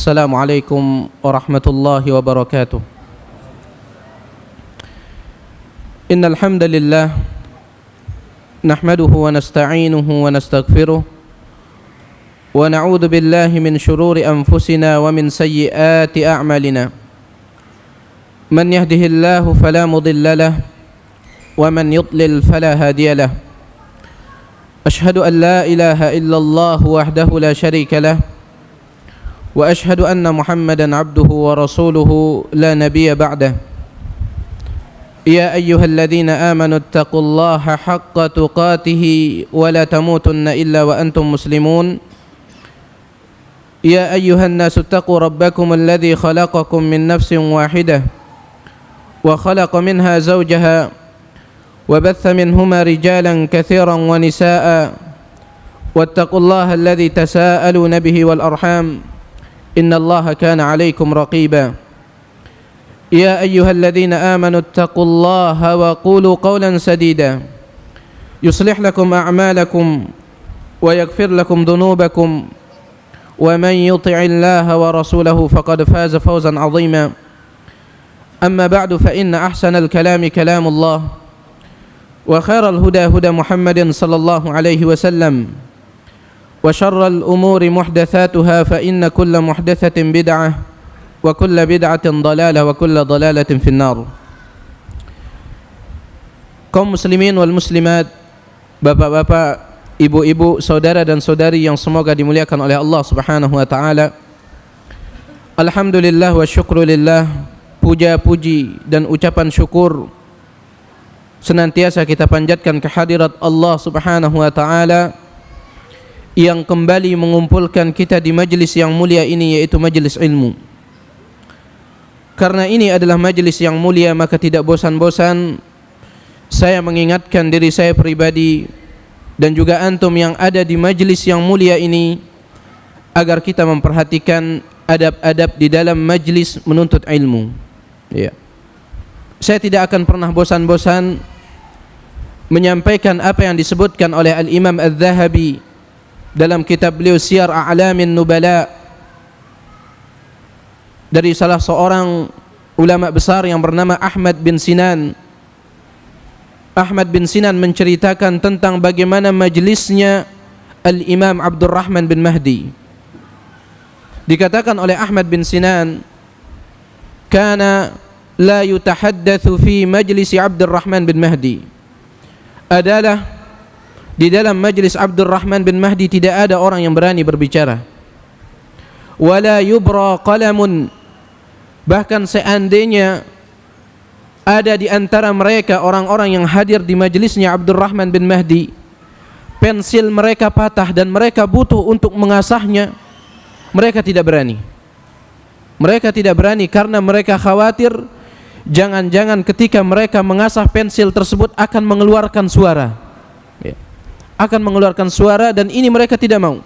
Assalamualaikum warahmatullahi wabarakatuh. Innal hamdalillah nahmaduhu wa nasta'inuhu wa nastaghfiruh wa na'udzu billahi min shururi anfusina wa min sayyiati a'malina. Man yahdihillahu fala mudilla lahu wa man yudlil fala hadiya lahu. Ashhadu an la ilaha illallah wahdahu la syarika lahu wa ashhadu anna Muhammadan abduhu wa rasuluhu la nabiyya ba'dah. Ya ayyuhalladzina amanu taqullaha haqqa tuqatih wa la tamutunna illa wa antum muslimun. Ya ayyuhan nasu taqu rabbakum alladzi khalaqakum min nafsin wahidah wa khalaqa minha zawjaha wa batha minhuma rijalan katsiran wa nisaa'a wattaqullaha alladzi tasaaluna bihi wal arham Inna Allah kana alaikum raqiba. Ya ayyuhalladzina amanu taqullaha wa qulu qawlan sadida yuslih lakum a'malakum wa yaghfir lakum dhunubakum wa man yuti'illaha wa rasulahu faqad faza fawzan 'azima. Amma ba'du fa inna ahsanal kalami kalamullah wa khairal huda huda Muhammadin sallallahu alaihi wasallam wa syarrul umuri muhdatsatuha fa inna kulla muhdatsatin bid'ah wa kulla bid'atin dhalalah wa kulla dhalalatin finnar. Kaum muslimin wal muslimat, bapak-bapak, ibu-ibu, saudara dan saudari yang semoga dimuliakan oleh Allah Subhanahu wa taala. Alhamdulillah wa syukrulillah, puja puji dan ucapan syukur senantiasa kita panjatkan kehadirat Allah Subhanahu wa taala yang kembali mengumpulkan kita di majlis yang mulia ini, yaitu majlis ilmu. Karena ini adalah majlis yang mulia, maka tidak bosan-bosan saya mengingatkan diri saya pribadi dan juga antum yang ada di majlis yang mulia ini agar kita memperhatikan adab-adab di dalam majlis menuntut ilmu. Ya. Saya tidak akan pernah bosan-bosan menyampaikan apa yang disebutkan oleh Al-Imam Adz-Dzahabi dalam kitab beliau Siyar A'lamin Nubala, dari salah seorang ulama besar yang bernama Ahmad bin Sinan. Ahmad bin Sinan menceritakan tentang bagaimana majlisnya Al-Imam Abdurrahman bin Mahdi. Dikatakan oleh Ahmad bin Sinan, kana la yutahaddatsu fi majlisi Abdurrahman bin Mahdi. Adalah di dalam majlis Abdurrahman bin Mahdi tidak ada orang yang berani berbicara. Wala yubra qalamun, bahkan seandainya ada di antara mereka orang-orang yang hadir di majlisnya Abdurrahman bin Mahdi, pensil mereka patah dan mereka butuh untuk mengasahnya, mereka tidak berani. Mereka tidak berani karena mereka khawatir jangan-jangan ketika mereka mengasah pensil tersebut akan mengeluarkan suara. Akan mengeluarkan suara, dan ini mereka tidak mau.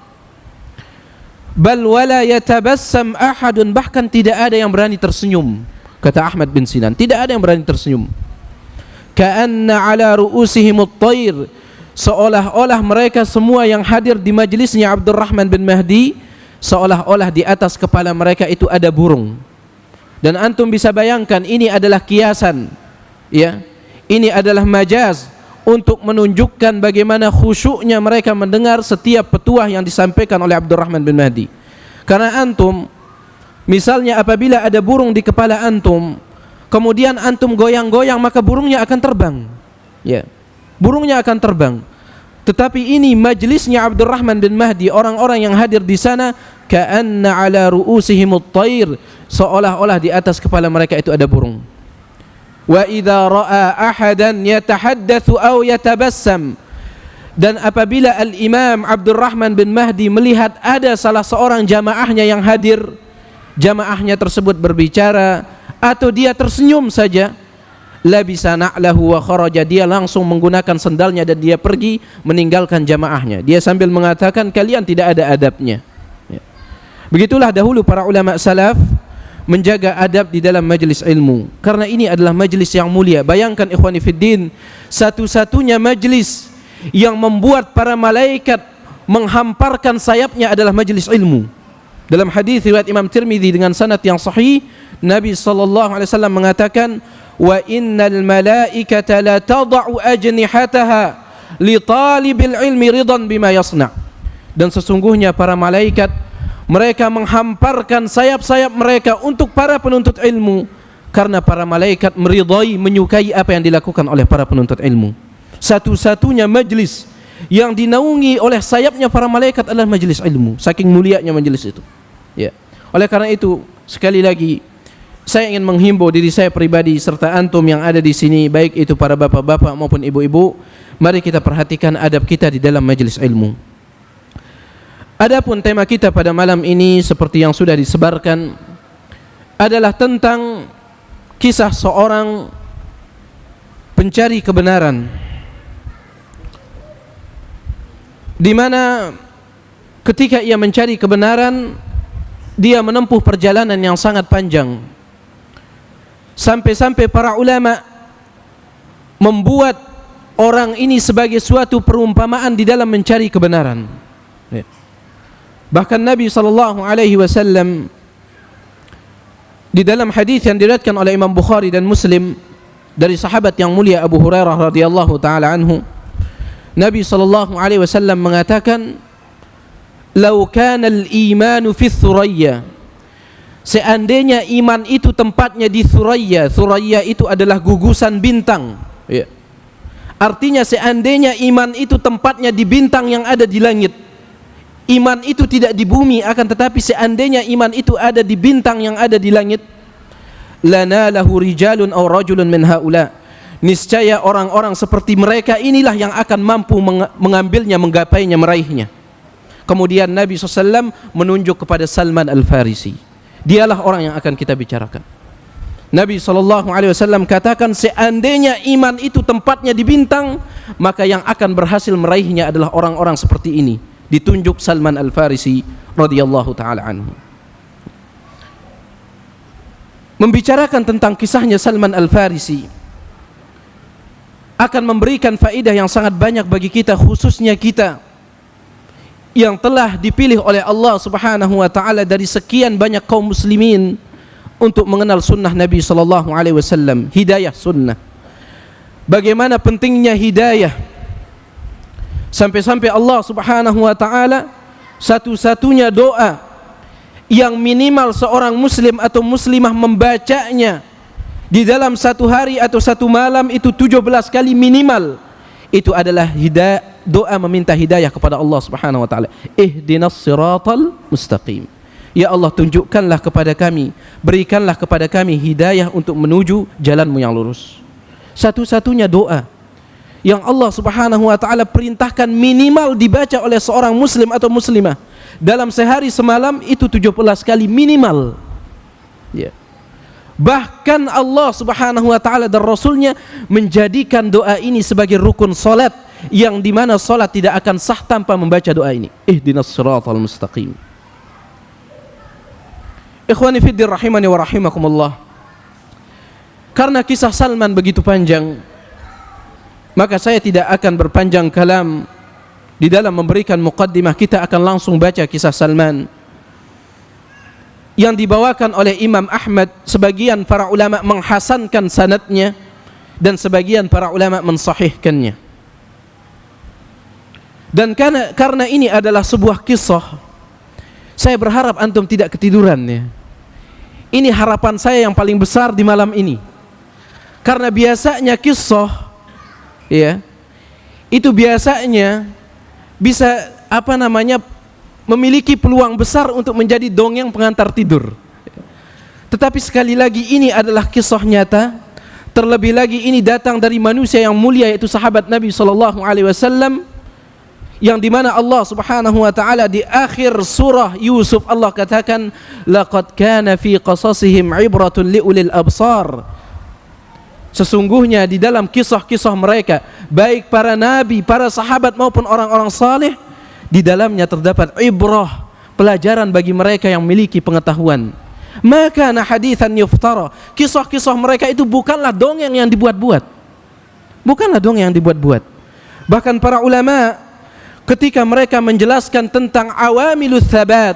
Bal wala yatabassam ahadun, bahkan tidak ada yang berani tersenyum, kata Ahmad bin Sinan, tidak ada yang berani tersenyum. Ka'anna ala ru'usihimut thair, seolah-olah mereka semua yang hadir di majlisnya Abdurrahman bin Mahdi, seolah-olah di atas kepala mereka itu ada burung. Dan antum bisa bayangkan ini adalah kiasan, ya. Ini adalah majaz untuk menunjukkan bagaimana khusyuknya mereka mendengar setiap petuah yang disampaikan oleh Abdurrahman bin Mahdi. Karena antum, misalnya apabila ada burung di kepala antum, kemudian antum goyang-goyang, maka burungnya akan terbang. Ya, burungnya akan terbang. Tetapi ini majlisnya Abdurrahman bin Mahdi, orang-orang yang hadir di sana, ka'anna ala ru'usihimut thair, seolah-olah di atas kepala mereka itu ada burung. Wa idza ra'a ahadan yatahaddatsu aw yatabassam, dan apabila Al-Imam Abdurrahman bin Mahdi melihat ada salah seorang jamaahnya yang hadir, jamaahnya tersebut berbicara atau dia tersenyum saja, labisa na'lahu wa kharaja, dia langsung menggunakan sendalnya dan dia pergi meninggalkan jamaahnya. Dia sambil mengatakan, kalian tidak ada adabnya. Begitulah dahulu para ulama salaf menjaga adab di dalam majlis ilmu, karena ini adalah majlis yang mulia. Bayangkan ikhwani fiddin, satu-satunya majlis yang membuat para malaikat menghamparkan sayapnya adalah majlis ilmu. Dalam hadis riwayat Imam Tirmidzi dengan sanad yang sahih, Nabi sallallahu alaihi wasallam mengatakan, "Wa innal malaikata la tad'u ajnihataha li talibil ilmi ridan bima yasna." Dan sesungguhnya para malaikat mereka menghamparkan sayap-sayap mereka untuk para penuntut ilmu, karena para malaikat meridai, menyukai apa yang dilakukan oleh para penuntut ilmu. Satu-satunya majlis yang dinaungi oleh sayapnya para malaikat adalah majlis ilmu, saking mulianya majlis itu. Ya. Oleh karena itu, sekali lagi saya ingin menghimbau diri saya pribadi serta antum yang ada di sini, baik itu para bapak-bapak maupun ibu-ibu, mari kita perhatikan adab kita di dalam majlis ilmu. Adapun tema kita pada malam ini seperti yang sudah disebarkan adalah tentang kisah seorang pencari kebenaran, di mana ketika ia mencari kebenaran, dia menempuh perjalanan yang sangat panjang, sampai-sampai para ulama membuat orang ini sebagai suatu perumpamaan di dalam mencari kebenaran. Bahkan Nabi SAW di dalam hadis yang diriwayatkan oleh Imam Bukhari dan Muslim dari sahabat yang mulia Abu Hurairah radhiyallahu taala anhu, Nabi SAW mengatakan, "Lau kana al-imanu fi Thuraya." Seandainya iman itu tempatnya di Thuraya. Thuraya itu adalah gugusan bintang. Ya. Artinya seandainya iman itu tempatnya di bintang yang ada di langit. Iman itu tidak di bumi, akan tetapi seandainya iman itu ada di bintang yang ada di langit, lanalahu rijalun aw rajulun min haula. Niscaya orang-orang seperti mereka inilah yang akan mampu mengambilnya, menggapainya, meraihnya. Kemudian Nabi SAW menunjuk kepada Salman Al-Farisi. Dialah orang yang akan kita bicarakan. Nabi SAW katakan, seandainya iman itu tempatnya di bintang, maka yang akan berhasil meraihnya adalah orang-orang seperti ini. Ditunjuk Salman Al-Farisi radhiyallahu taala anhu. Membicarakan tentang kisahnya Salman Al-Farisi akan memberikan faedah yang sangat banyak bagi kita, khususnya kita yang telah dipilih oleh Allah Subhanahu wa taala dari sekian banyak kaum muslimin untuk mengenal sunnah Nabi sallallahu alaihi wasallam, hidayah sunnah. Bagaimana pentingnya hidayah, sampai-sampai Allah Subhanahu wa taala satu-satunya doa yang minimal seorang muslim atau muslimah membacanya di dalam satu hari atau satu malam itu 17 kali minimal, itu adalah doa meminta hidayah kepada Allah Subhanahu wa taala. Ihdinas siratal mustaqim. Ya Allah, tunjukkanlah kepada kami, berikanlah kepada kami hidayah untuk menuju jalanmu yang lurus. Satu-satunya doa yang Allah Subhanahu wa taala perintahkan minimal dibaca oleh seorang muslim atau muslimah dalam sehari semalam itu 17 kali minimal. Ya. Bahkan Allah Subhanahu wa taala dan Rasulnya menjadikan doa ini sebagai rukun salat, yang dimana salat tidak akan sah tanpa membaca doa ini. Ihdinas siratal mustaqim. Ikhwani fiddin rahimani wa rahimakumullah. Karena kisah Salman begitu panjang, maka saya tidak akan berpanjang kalam di dalam memberikan muqaddimah. Kita akan langsung baca kisah Salman yang dibawakan oleh Imam Ahmad. Sebagian para ulama menghasankan sanadnya dan sebagian para ulama mensahihkannya. Dan karena ini adalah sebuah kisah, saya berharap antum tidak ketiduran ya. Ini harapan saya yang paling besar di malam ini. Karena biasanya kisah ya, itu biasanya bisa memiliki peluang besar untuk menjadi dongeng pengantar tidur. Tetapi sekali lagi ini adalah kisah nyata. Terlebih lagi ini datang dari manusia yang mulia, yaitu sahabat Nabi SAW, yang dimana Allah Subhanahu wa taala di akhir surah Yusuf Allah katakan, laqad kana fi qasasihim ibratun liulil absar. Sesungguhnya di dalam kisah-kisah mereka, baik para nabi, para sahabat maupun orang-orang saleh, di dalamnya terdapat ibrah, pelajaran bagi mereka yang memiliki pengetahuan. Maka haditsan yuftara, kisah-kisah mereka itu bukanlah dongeng yang dibuat-buat. Bukanlah dongeng yang dibuat-buat. Bahkan para ulama ketika mereka menjelaskan tentang awamilus tsabat,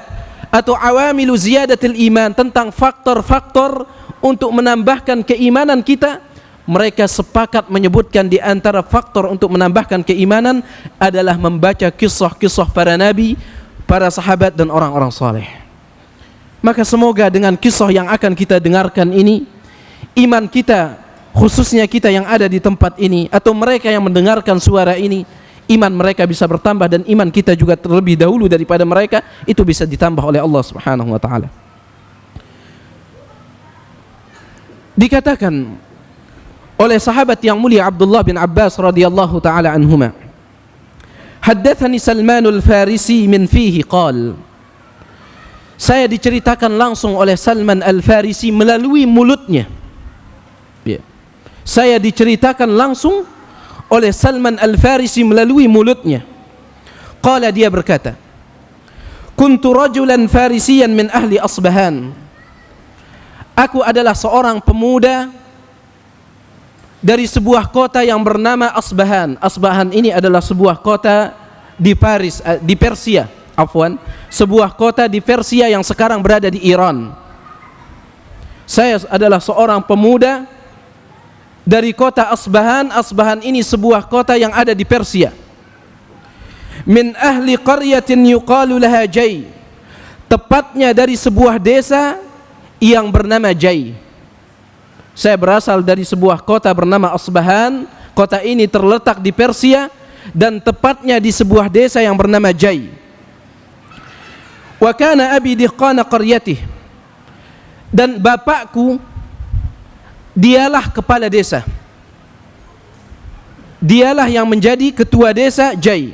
atau awamilu ziyadatil iman, tentang faktor-faktor untuk menambahkan keimanan kita, mereka sepakat menyebutkan di antara faktor untuk menambahkan keimanan adalah membaca kisah-kisah para nabi, para sahabat dan orang-orang saleh. Maka semoga dengan kisah yang akan kita dengarkan ini, iman kita, khususnya kita yang ada di tempat ini atau mereka yang mendengarkan suara ini, iman mereka bisa bertambah dan iman kita juga terlebih dahulu daripada mereka, itu bisa ditambah oleh Allah Subhanahu wa taala. Dikatakan oleh sahabat yang mulia Abdullah bin Abbas radhiyallahu taala anhuma, haddatsani Salman al-Farisi min fihi qal, saya diceritakan langsung oleh Salman al-Farisi melalui mulutnya. Saya diceritakan langsung oleh Salman al-Farisi melalui mulutnya. Qala, dia berkata, kuntu rajulan farisiyan min ahli Asbahan, aku adalah seorang pemuda dari sebuah kota yang bernama Asbahan. Asbahan ini adalah sebuah kota di Persia, sebuah kota di Persia yang sekarang berada di Iran. Saya adalah seorang pemuda dari kota Asbahan. Asbahan ini sebuah kota yang ada di Persia. Min ahli qaryatin yuqalu laha Jay, tepatnya dari sebuah desa yang bernama Jay. Saya berasal dari sebuah kota bernama Asbahan. Kota ini terletak di Persia dan tepatnya di sebuah desa yang bernama Jay. Wa kana abi diqana qaryatih, dan bapakku dialah kepala desa, dialah yang menjadi ketua desa Jay.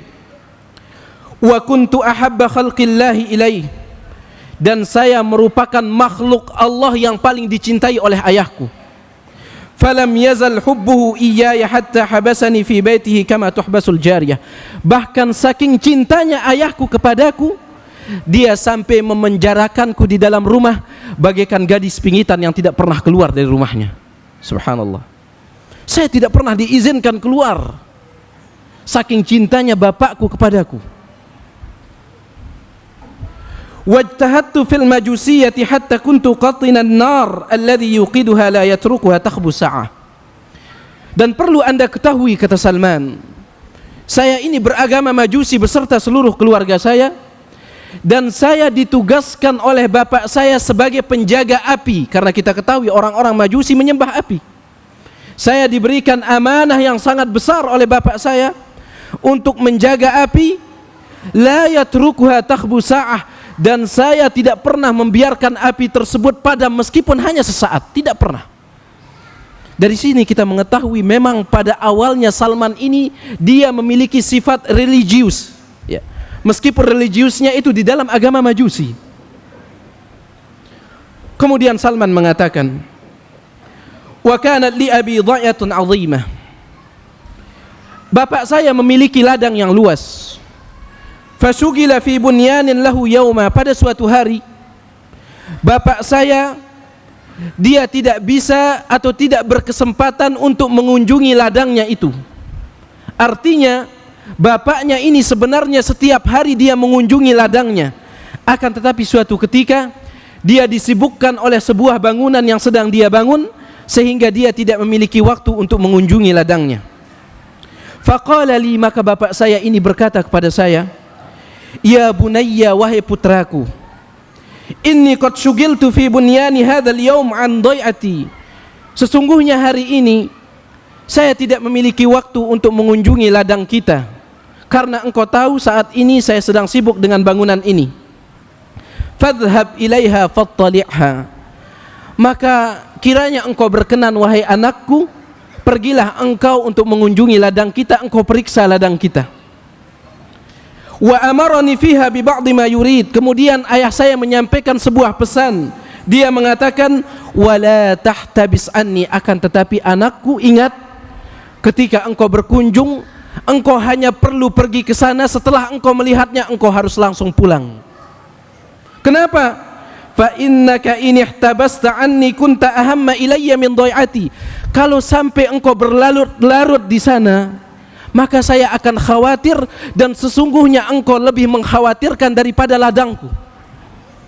Wa kuntu ahabba khalqillahi ilaih, dan saya merupakan makhluk Allah yang paling dicintai oleh ayahku. Falam yazal hubbuhu iyaya hatta habasani fi baitihi kama tuhbasul jariyah, bahkan saking cintanya ayahku kepadaku, dia sampai memenjarakanku di dalam rumah bagaikan gadis pingitan yang tidak pernah keluar dari rumahnya. Subhanallah. Saya tidak pernah diizinkan keluar saking cintanya bapakku kepadaku. Wajtahattu fil majusiyyati hatta kuntu qatinan nar alladhi yuqiduha la yatrukuha takhbu sa'ah. Dan perlu Anda ketahui, kata Salman, saya ini beragama Majusi beserta seluruh keluarga saya, dan saya ditugaskan oleh bapak saya sebagai penjaga api, karena kita ketahui orang-orang Majusi menyembah api. Saya diberikan amanah yang sangat besar oleh bapak saya untuk menjaga api, la yatrukuha takhbu sa'ah, dan saya tidak pernah membiarkan api tersebut padam meskipun hanya sesaat, tidak pernah. Dari sini kita mengetahui memang pada awalnya Salman ini dia memiliki sifat religius, ya. Meskipun religiusnya itu di dalam agama Majusi. Kemudian Salman mengatakan, wa kanat li abi dha'yatun 'azimah, bapak saya memiliki ladang yang luas. Fasugila fi bunyanin lahu yauma, pada suatu hari bapak saya dia tidak bisa atau tidak berkesempatan untuk mengunjungi ladangnya itu. Artinya bapaknya ini sebenarnya setiap hari dia mengunjungi ladangnya, akan tetapi suatu ketika dia disibukkan oleh sebuah bangunan yang sedang dia bangun sehingga dia tidak memiliki waktu untuk mengunjungi ladangnya. Faqala li, maka bapak saya ini berkata kepada saya, ya bunayya, wahai putraku, inni qad syugiltu fi bunyani hadzal yaum an dhai'ati, sesungguhnya hari ini saya tidak memiliki waktu untuk mengunjungi ladang kita karena engkau tahu saat ini saya sedang sibuk dengan bangunan ini. Fadhhab ilaiha fattali'ha, maka kiranya engkau berkenan wahai anakku, pergilah engkau untuk mengunjungi ladang kita, engkau periksa ladang kita. Wa amarani fiha bi ba'dhi ma yurid, kemudian ayah saya menyampaikan sebuah pesan. Dia mengatakan, wala tahtabis anni, akan tetapi anakku ingat, ketika engkau berkunjung, engkau hanya perlu pergi ke sana, setelah engkau melihatnya engkau harus langsung pulang. Kenapa? Fa innaka in ihtabasta anni kunta ahamma ilayya min dhai'ati, kalau sampai engkau berlarut-larut di sana, maka saya akan khawatir, dan sesungguhnya engkau lebih mengkhawatirkan daripada ladangku.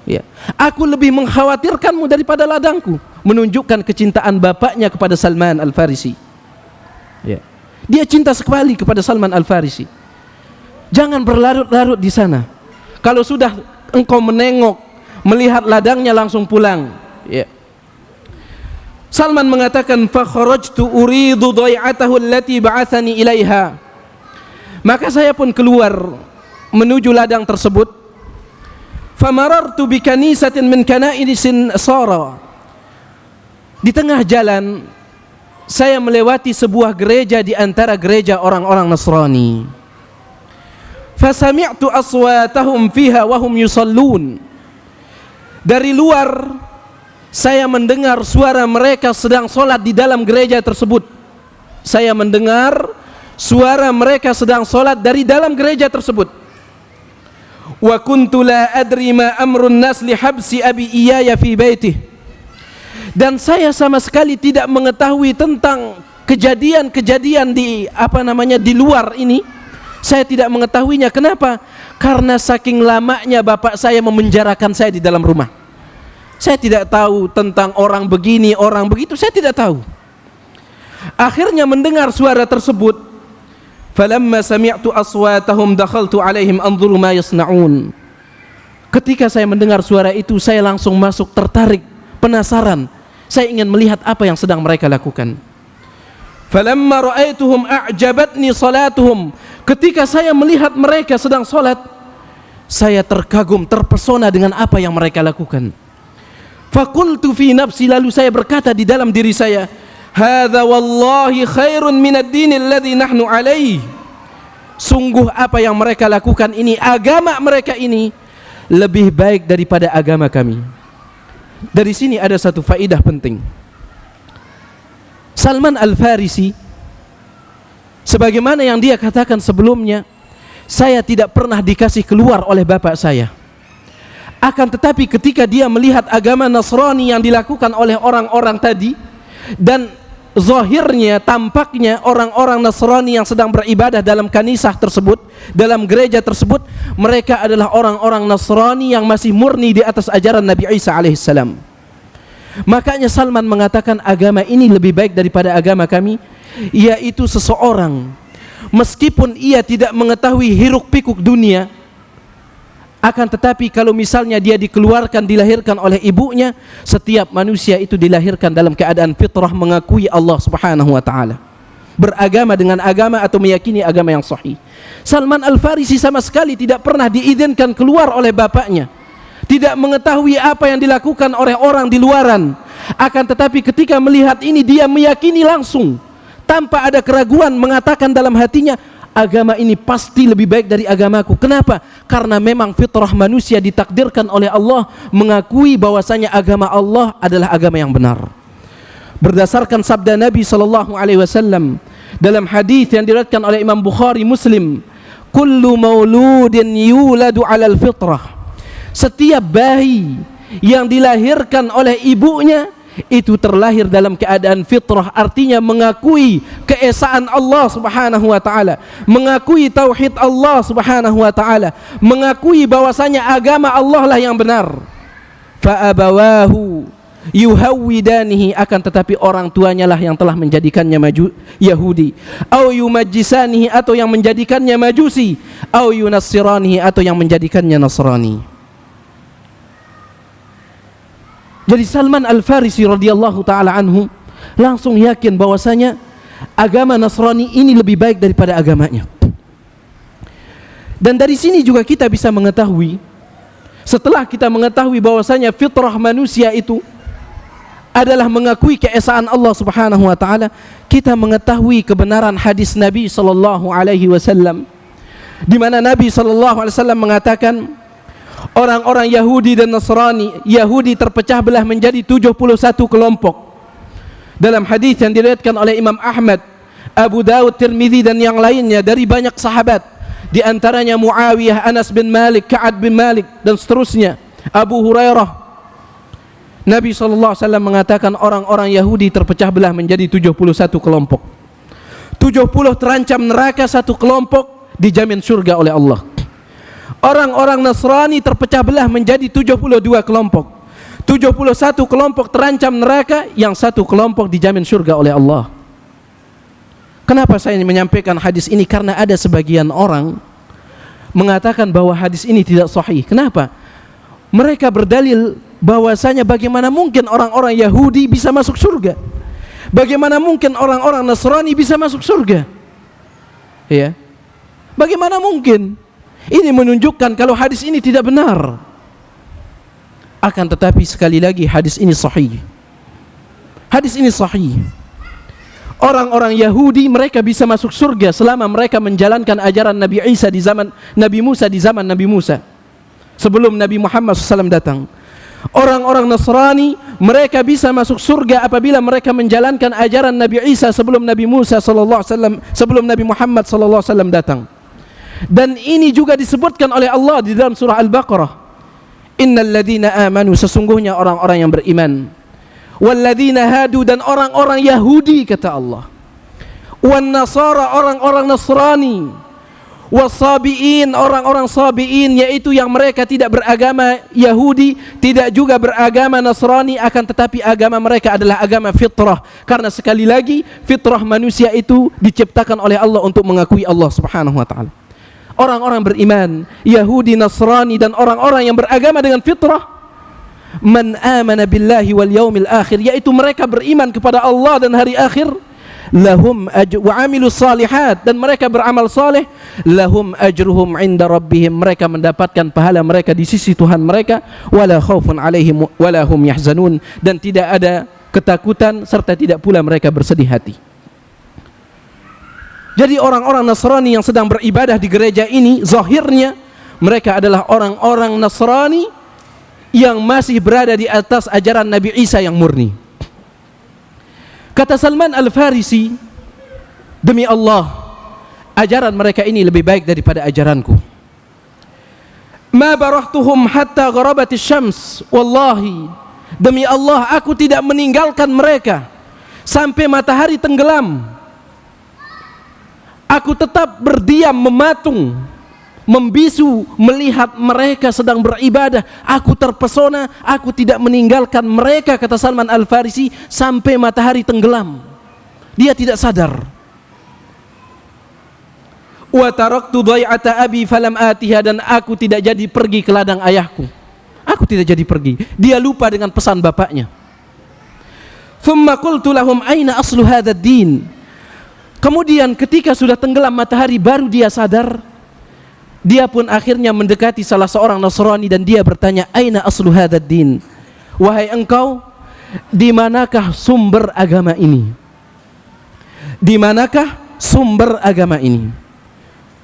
Ya. Aku lebih mengkhawatirkanmu daripada ladangku. Menunjukkan kecintaan bapaknya kepada Salman Al-Farisi. Ya. Dia cinta sekali kepada Salman Al-Farisi. Jangan berlarut-larut di sana. Kalau sudah engkau menengok, melihat ladangnya, langsung pulang. Ya. Salman mengatakan, fa kharajtu uridu dhai'atahu allati ba'athani ilaiha. Maka saya pun keluar menuju ladang tersebut. Famarartu bi kanisatin min kanaisin Sara. Di tengah jalan saya melewati sebuah gereja di antara gereja orang-orang Nasrani. Fasami'tu aswatahum fiha wa hum yusallun. Dari luar saya mendengar suara mereka sedang solat di dalam gereja tersebut. Saya mendengar suara mereka sedang solat dari dalam gereja tersebut. Wa kuntu la adri ma amrun nas li habsi abi iyaya fi baitih. Dan saya sama sekali tidak mengetahui tentang kejadian-kejadian di di luar ini. Saya tidak mengetahuinya. Kenapa? Karena saking lamanya bapak saya memenjarakan saya di dalam rumah. Saya tidak tahu tentang orang begini, orang begitu, saya tidak tahu. Akhirnya mendengar suara tersebut. Falamma sami'tu aswatahum dakhaltu alaihim anzuru ma yasna'un. Ketika saya mendengar suara itu, saya langsung masuk, tertarik, penasaran. Saya ingin melihat apa yang sedang mereka lakukan. Falamma ra'aituhum a'jabatni salatuhum. Ketika saya melihat mereka sedang salat, saya terkagum, terpesona dengan apa yang mereka lakukan. Faqultu fi nafsi, lalu saya berkata di dalam diri saya, hadza wallahi khairun minad din alladhi nahnu alaihi. Sungguh apa yang mereka lakukan ini, agama mereka ini lebih baik daripada agama kami. Dari sini ada satu faedah penting. Salman Al-Farisi, sebagaimana yang dia katakan sebelumnya, saya tidak pernah dikasih keluar oleh bapak saya. Akan tetapi ketika dia melihat agama Nasrani yang dilakukan oleh orang-orang tadi, dan zahirnya, tampaknya orang-orang Nasrani yang sedang beribadah dalam kanisah tersebut, dalam gereja tersebut, mereka adalah orang-orang Nasrani yang masih murni di atas ajaran Nabi Isa alaihissalam. Makanya Salman mengatakan agama ini lebih baik daripada agama kami, yaitu seseorang meskipun ia tidak mengetahui hiruk pikuk dunia, akan tetapi kalau misalnya dia dikeluarkan, dilahirkan oleh ibunya, setiap manusia itu dilahirkan dalam keadaan fitrah mengakui Allah Subhanahu wa taala, beragama dengan agama atau meyakini agama yang sahih. Salman Al-Farisi sama sekali tidak pernah diizinkan keluar oleh bapaknya, tidak mengetahui apa yang dilakukan oleh orang di luaran. Akan tetapi ketika melihat ini, dia meyakini langsung tanpa ada keraguan, mengatakan dalam hatinya, agama ini pasti lebih baik dari agamaku. Kenapa? Karena memang fitrah manusia ditakdirkan oleh Allah mengakui bahwasanya agama Allah adalah agama yang benar. Berdasarkan sabda Nabi sallallahu alaihi wasallam dalam hadis yang diriwayatkan oleh Imam Bukhari, Muslim, kullu mauludin yuladu 'alal fitrah. Setiap bayi yang dilahirkan oleh ibunya itu terlahir dalam keadaan fitrah, artinya mengakui keesaan Allah Subhanahu wa taala, mengakui tauhid Allah Subhanahu wa taala, mengakui bahwasanya agama Allah lah yang benar. Fa abawahu yuhawwidanihi, akan tetapi orang tuanya lah yang telah menjadikannya Yahudi, au yumajjisanihi, atau yang menjadikannya Majusi, au yunassiranihi, atau yang menjadikannya Nasrani. Jadi Salman Al-Farisi radhiyallahu taala anhu langsung yakin bahwasanya agama Nasrani ini lebih baik daripada agamanya. Dan dari sini juga kita bisa mengetahui, setelah kita mengetahui bahwasanya fitrah manusia itu adalah mengakui keesaan Allah Subhanahu wa taala, kita mengetahui kebenaran hadis Nabi sallallahu alaihi wasallam di mana Nabi sallallahu alaihi wasallam mengatakan, orang-orang Yahudi dan Nasrani, Yahudi terpecah belah menjadi 71 kelompok. Dalam hadis yang diriwayatkan oleh Imam Ahmad, Abu Dawud, Tirmidzi dan yang lainnya dari banyak sahabat, di antaranya Muawiyah, Anas bin Malik, Ka'ab bin Malik dan seterusnya, Abu Hurairah. Nabi SAW mengatakan orang-orang Yahudi terpecah belah menjadi 71 kelompok. 70 terancam neraka, 1 kelompok dijamin surga oleh Allah. Orang-orang Nasrani terpecah belah menjadi 72 kelompok. 71 kelompok terancam neraka, yang satu kelompok dijamin surga oleh Allah. Kenapa saya menyampaikan hadis ini? Karena ada sebagian orang mengatakan bahwa hadis ini tidak sahih. Kenapa? Mereka berdalil bahwasanya bagaimana mungkin orang-orang Yahudi bisa masuk surga? Bagaimana mungkin orang-orang Nasrani bisa masuk surga? Ya. Bagaimana mungkin? Ini menunjukkan kalau hadis ini tidak benar. Akan tetapi sekali lagi hadis ini sahih. Hadis ini sahih. Orang-orang Yahudi mereka bisa masuk surga selama mereka menjalankan ajaran Nabi Isa di zaman Nabi Musa, di zaman Nabi Musa, sebelum Nabi Muhammad SAW datang. Orang-orang Nasrani mereka bisa masuk surga apabila mereka menjalankan ajaran Nabi Isa sebelum Nabi Musa SAW, sebelum Nabi Muhammad SAW datang. Dan ini juga disebutkan oleh Allah di dalam surah Al-Baqarah. Innal ladzina amanu, sesungguhnya orang-orang yang beriman. Walladzina hadu, dan orang-orang Yahudi kata Allah. Wan nasara, orang-orang Nasrani. Wasabiin, orang-orang sabiin, yaitu yang mereka tidak beragama Yahudi, tidak juga beragama Nasrani, akan tetapi agama mereka adalah agama fitrah. Karena sekali lagi fitrah manusia itu diciptakan oleh Allah untuk mengakui Allah Subhanahu wa taala. Orang-orang beriman, Yahudi, Nasrani, dan orang-orang yang beragama dengan fitrah, man amana billahi wal yaumil akhir, yaitu mereka beriman kepada Allah dan hari akhir, lahum wa amilus salihat, dan mereka beramal saleh, lahum ajruhum inda rabbihim, mereka mendapatkan pahala mereka di sisi Tuhan mereka, wala khaufun alaihim wala hum yahzanun, dan tidak ada ketakutan serta tidak pula mereka bersedih hati. Jadi orang-orang Nasrani yang sedang beribadah di gereja ini, zahirnya mereka adalah orang-orang Nasrani yang masih berada di atas ajaran Nabi Isa yang murni. Kata Salman Al-Farisi, demi Allah, ajaran mereka ini lebih baik daripada ajaranku. Ma barahtuhum hatta gharabatis syams, wallahi, demi Allah, aku tidak meninggalkan mereka sampai matahari tenggelam. Aku tetap berdiam, mematung, membisu melihat mereka sedang beribadah. Aku terpesona, aku tidak meninggalkan mereka, kata Salman Al-Farisi, sampai matahari tenggelam. Dia tidak sadar. Wa taraktu dhai'ata abi falam atiha, dan aku tidak jadi pergi ke ladang ayahku. Aku tidak jadi pergi. Dia lupa dengan pesan bapaknya. Thumma qultu lahum aina aslu hadzal din. Kemudian ketika sudah tenggelam matahari baru dia sadar. Dia pun akhirnya mendekati salah seorang Nasrani dan dia bertanya, aina aslu hadzal din? Wahai engkau, di manakah sumber agama ini? Di manakah sumber agama ini?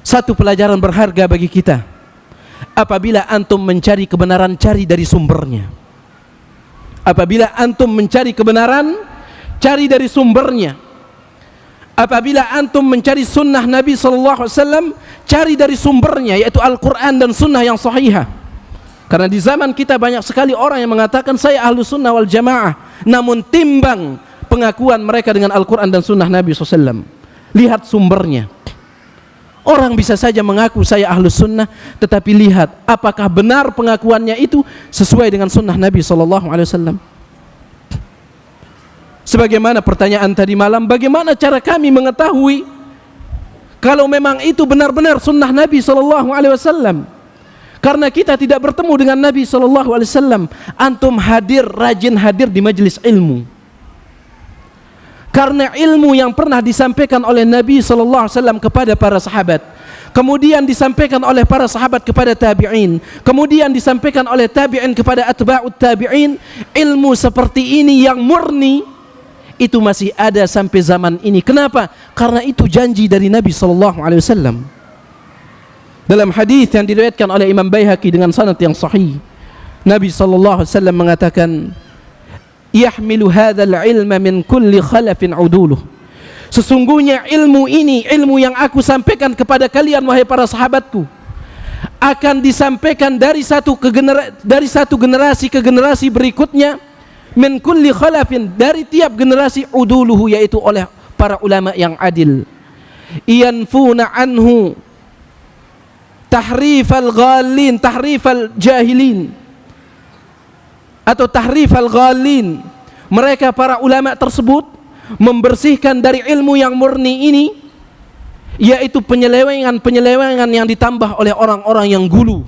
Satu pelajaran berharga bagi kita. Apabila antum mencari kebenaran, cari dari sumbernya. Apabila antum mencari kebenaran, cari dari sumbernya. Apabila antum mencari sunnah Nabi SAW, cari dari sumbernya, yaitu Al-Quran dan sunnah yang sahihah. Karena di zaman kita banyak sekali orang yang mengatakan saya ahlu sunnah wal jamaah, namun timbang pengakuan mereka dengan Al-Quran dan sunnah Nabi SAW. Lihat sumbernya. Orang bisa saja mengaku saya ahlu sunnah, tetapi lihat apakah benar pengakuannya itu sesuai dengan sunnah Nabi SAW. Sebagaimana pertanyaan tadi malam, bagaimana cara kami mengetahui kalau memang itu benar-benar sunnah Nabi SAW? Karena kita tidak bertemu dengan Nabi SAW. Antum hadir, rajin hadir di majelis ilmu. Karena ilmu yang pernah disampaikan oleh Nabi SAW kepada para sahabat, kemudian disampaikan oleh para sahabat kepada tabi'in, kemudian disampaikan oleh tabi'in kepada atba'ut tabi'in, ilmu seperti ini yang murni itu masih ada sampai zaman ini. Kenapa? Karena itu janji dari Nabi SAW. Dalam hadis yang diriwayatkan oleh Imam Baihaqi dengan sanad yang sahih, Nabi SAW mengatakan, yahmilu hadzal ilma min kulli khalafin uduluh. Sesungguhnya ilmu ini, ilmu yang aku sampaikan kepada kalian wahai para sahabatku, akan disampaikan dari satu generasi ke generasi berikutnya, min kulli khalafin, dari tiap generasi, uduluhu, yaitu oleh para ulama yang adil. Yanfuna anhu tahrifal ghalin, tahrifal jahilin atau tahrifal ghalin. Mereka para ulama tersebut membersihkan dari ilmu yang murni ini, yaitu penyelewengan yang ditambah oleh orang-orang yang gulu.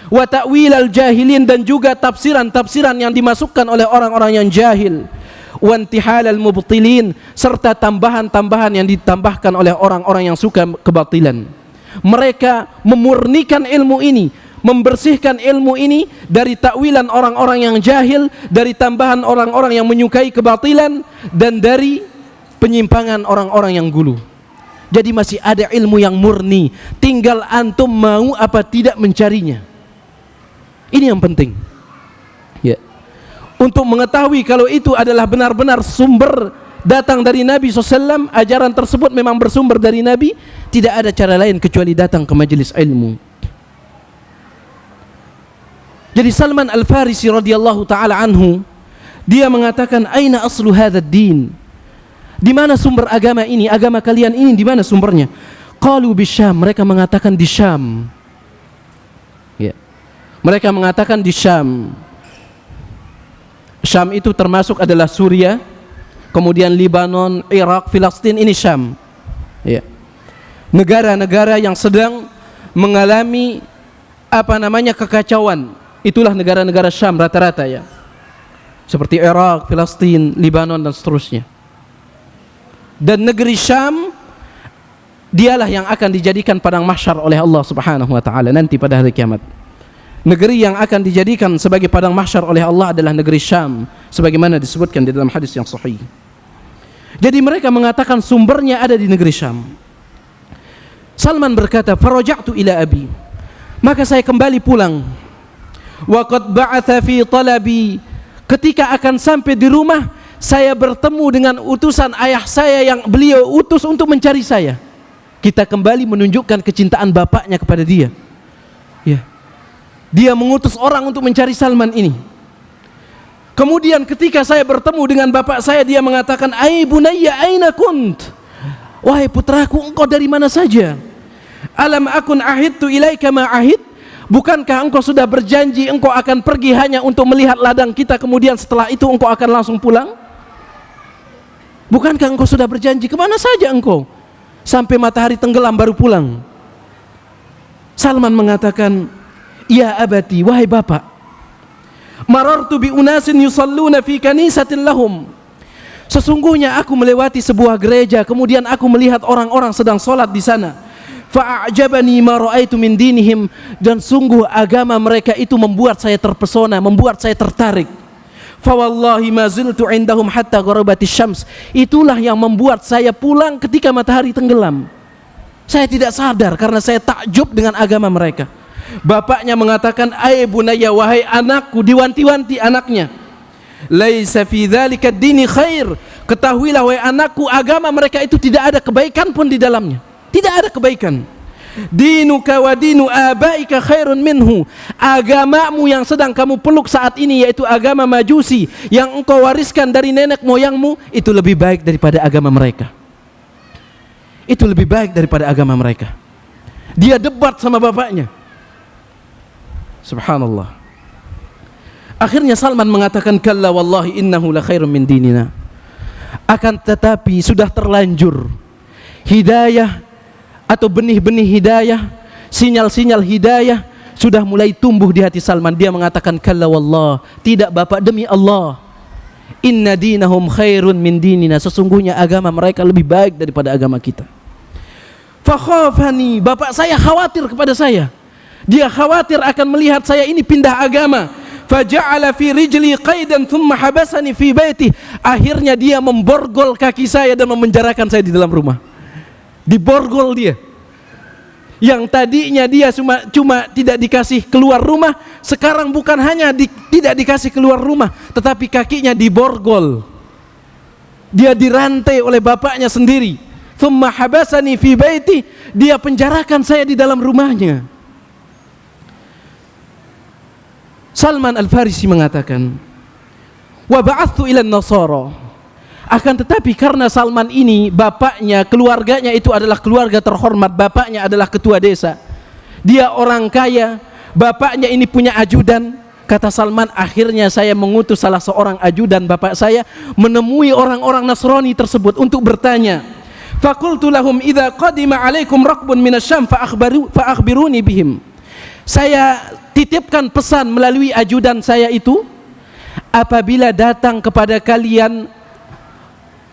Wa ta'wilal jahilin, dan juga tafsiran-tafsiran yang dimasukkan oleh orang-orang yang jahil. Wa intihalal mubtilin, serta tambahan-tambahan yang ditambahkan oleh orang-orang yang suka kebatilan. Mereka memurnikan ilmu ini, membersihkan ilmu ini dari takwilan orang-orang yang jahil, dari tambahan orang-orang yang menyukai kebatilan, dan dari penyimpangan orang-orang yang gulu. Jadi masih ada ilmu yang murni, tinggal antum mau apa tidak mencarinya. Ini yang penting ya. Untuk mengetahui kalau itu adalah benar-benar sumber datang dari Nabi SAW, ajaran tersebut memang bersumber dari Nabi, tidak ada cara lain kecuali datang ke majelis ilmu. Jadi Salman Al-Farisi radhiyallahu taala anhu, dia mengatakan, aina aslu hadzal din? Di mana sumber agama ini? Agama kalian ini di mana sumbernya? Qalu bisyam, mereka mengatakan di Syam. Ya. Mereka mengatakan di Syam. Syam itu termasuk adalah Suriah, kemudian Libanon, Irak, Filistin, ini Syam. Ya. Negara-negara yang sedang mengalami kekacauan. Itulah negara-negara Syam rata-rata ya. Seperti Irak, Filistin, Libanon dan seterusnya. Dan negeri Syam dialah yang akan dijadikan padang mahsyar oleh Allah Subhanahu wa taala nanti pada hari kiamat. Negeri yang akan dijadikan sebagai padang mahsyar oleh Allah adalah negeri Syam, sebagaimana disebutkan di dalam hadis yang sahih. Jadi mereka mengatakan sumbernya ada di negeri Syam. Salman berkata, faraja'tu ila abi, maka saya kembali pulang. Wa qad ba'atha fi talabi, ketika akan sampai di rumah, saya bertemu dengan utusan ayah saya yang beliau utus untuk mencari saya. Kita kembali menunjukkan kecintaan bapaknya kepada dia. Ya. Dia mengutus orang untuk mencari Salman ini. Kemudian ketika saya bertemu dengan bapak saya, dia mengatakan, "Ai bunayya aina kunt?" Wahai putraku, engkau dari mana saja? Alam akun ahidtu ilaika ma ahid? Bukankah engkau sudah berjanji engkau akan pergi hanya untuk melihat ladang kita, kemudian setelah itu engkau akan langsung pulang? Bukankah engkau sudah berjanji? Kemana saja engkau? Sampai matahari tenggelam baru pulang. Salman mengatakan, ya abati, wahai bapak, marartu bi unasin yusalluna fi kanisatin lahum. Sesungguhnya aku melewati sebuah gereja, kemudian aku melihat orang-orang sedang sholat di sana. Fa'ajabani ma ra'aitu min dinihim, dan sungguh agama mereka itu membuat saya terpesona, membuat saya tertarik. Fa wallahi ma ziltu indahum hatta gharabatis syams. Itulah yang membuat saya pulang ketika matahari tenggelam. Saya tidak sadar karena saya takjub dengan agama mereka. Bapaknya mengatakan, "Ai bunayya, wahai anakku," diwanti-wanti anaknya. "Laisa fi dzalika ad-dini khair." Ketahuilah wahai anakku, agama mereka itu tidak ada kebaikan pun di dalamnya. Tidak ada kebaikan. Dinuka wa dinu abaika khairun minhu. Agamamu yang sedang kamu peluk saat ini, yaitu agama Majusi yang engkau wariskan dari nenek moyangmu, itu lebih baik daripada agama mereka. Itu lebih baik daripada agama mereka. Dia debat sama bapaknya. Subhanallah. Akhirnya Salman mengatakan, kalla wallahi innahu la khairun min dinina. Akan tetapi sudah terlanjur hidayah atau benih-benih hidayah, sinyal-sinyal hidayah sudah mulai tumbuh di hati Salman. Dia mengatakan, kalla wallah, tidak bapak, demi Allah, inna dinahum khairun min dinina, sesungguhnya agama mereka lebih baik daripada agama kita. Fakhafani, bapak saya khawatir kepada saya. Dia khawatir akan melihat saya ini pindah agama. Faja'ala fi rijli qaidan thumma habasani fi baiti. Akhirnya dia memborgol kaki saya dan memenjarakan saya di dalam rumah. Diborgol dia. Yang tadinya dia cuma tidak dikasih keluar rumah, sekarang bukan hanya tidak dikasih keluar rumah, tetapi kakinya diborgol. Dia dirantai oleh bapaknya sendiri. Thumma habasani fi baiti, dia penjarakan saya di dalam rumahnya. Salman Al-Farisi mengatakan, wa ba'athu ila an-nasara. Akan tetapi karena Salman ini bapaknya, keluarganya itu adalah keluarga terhormat, bapaknya adalah ketua desa, dia orang kaya, bapaknya ini punya ajudan. Kata Salman, akhirnya saya mengutus salah seorang ajudan bapak saya menemui orang-orang Nasrani tersebut untuk bertanya. Faqultu lahum idza qadima alaikum raqbun minasyam faakhbiruni bihim. Saya titipkan pesan melalui ajudan saya itu, apabila datang kepada kalian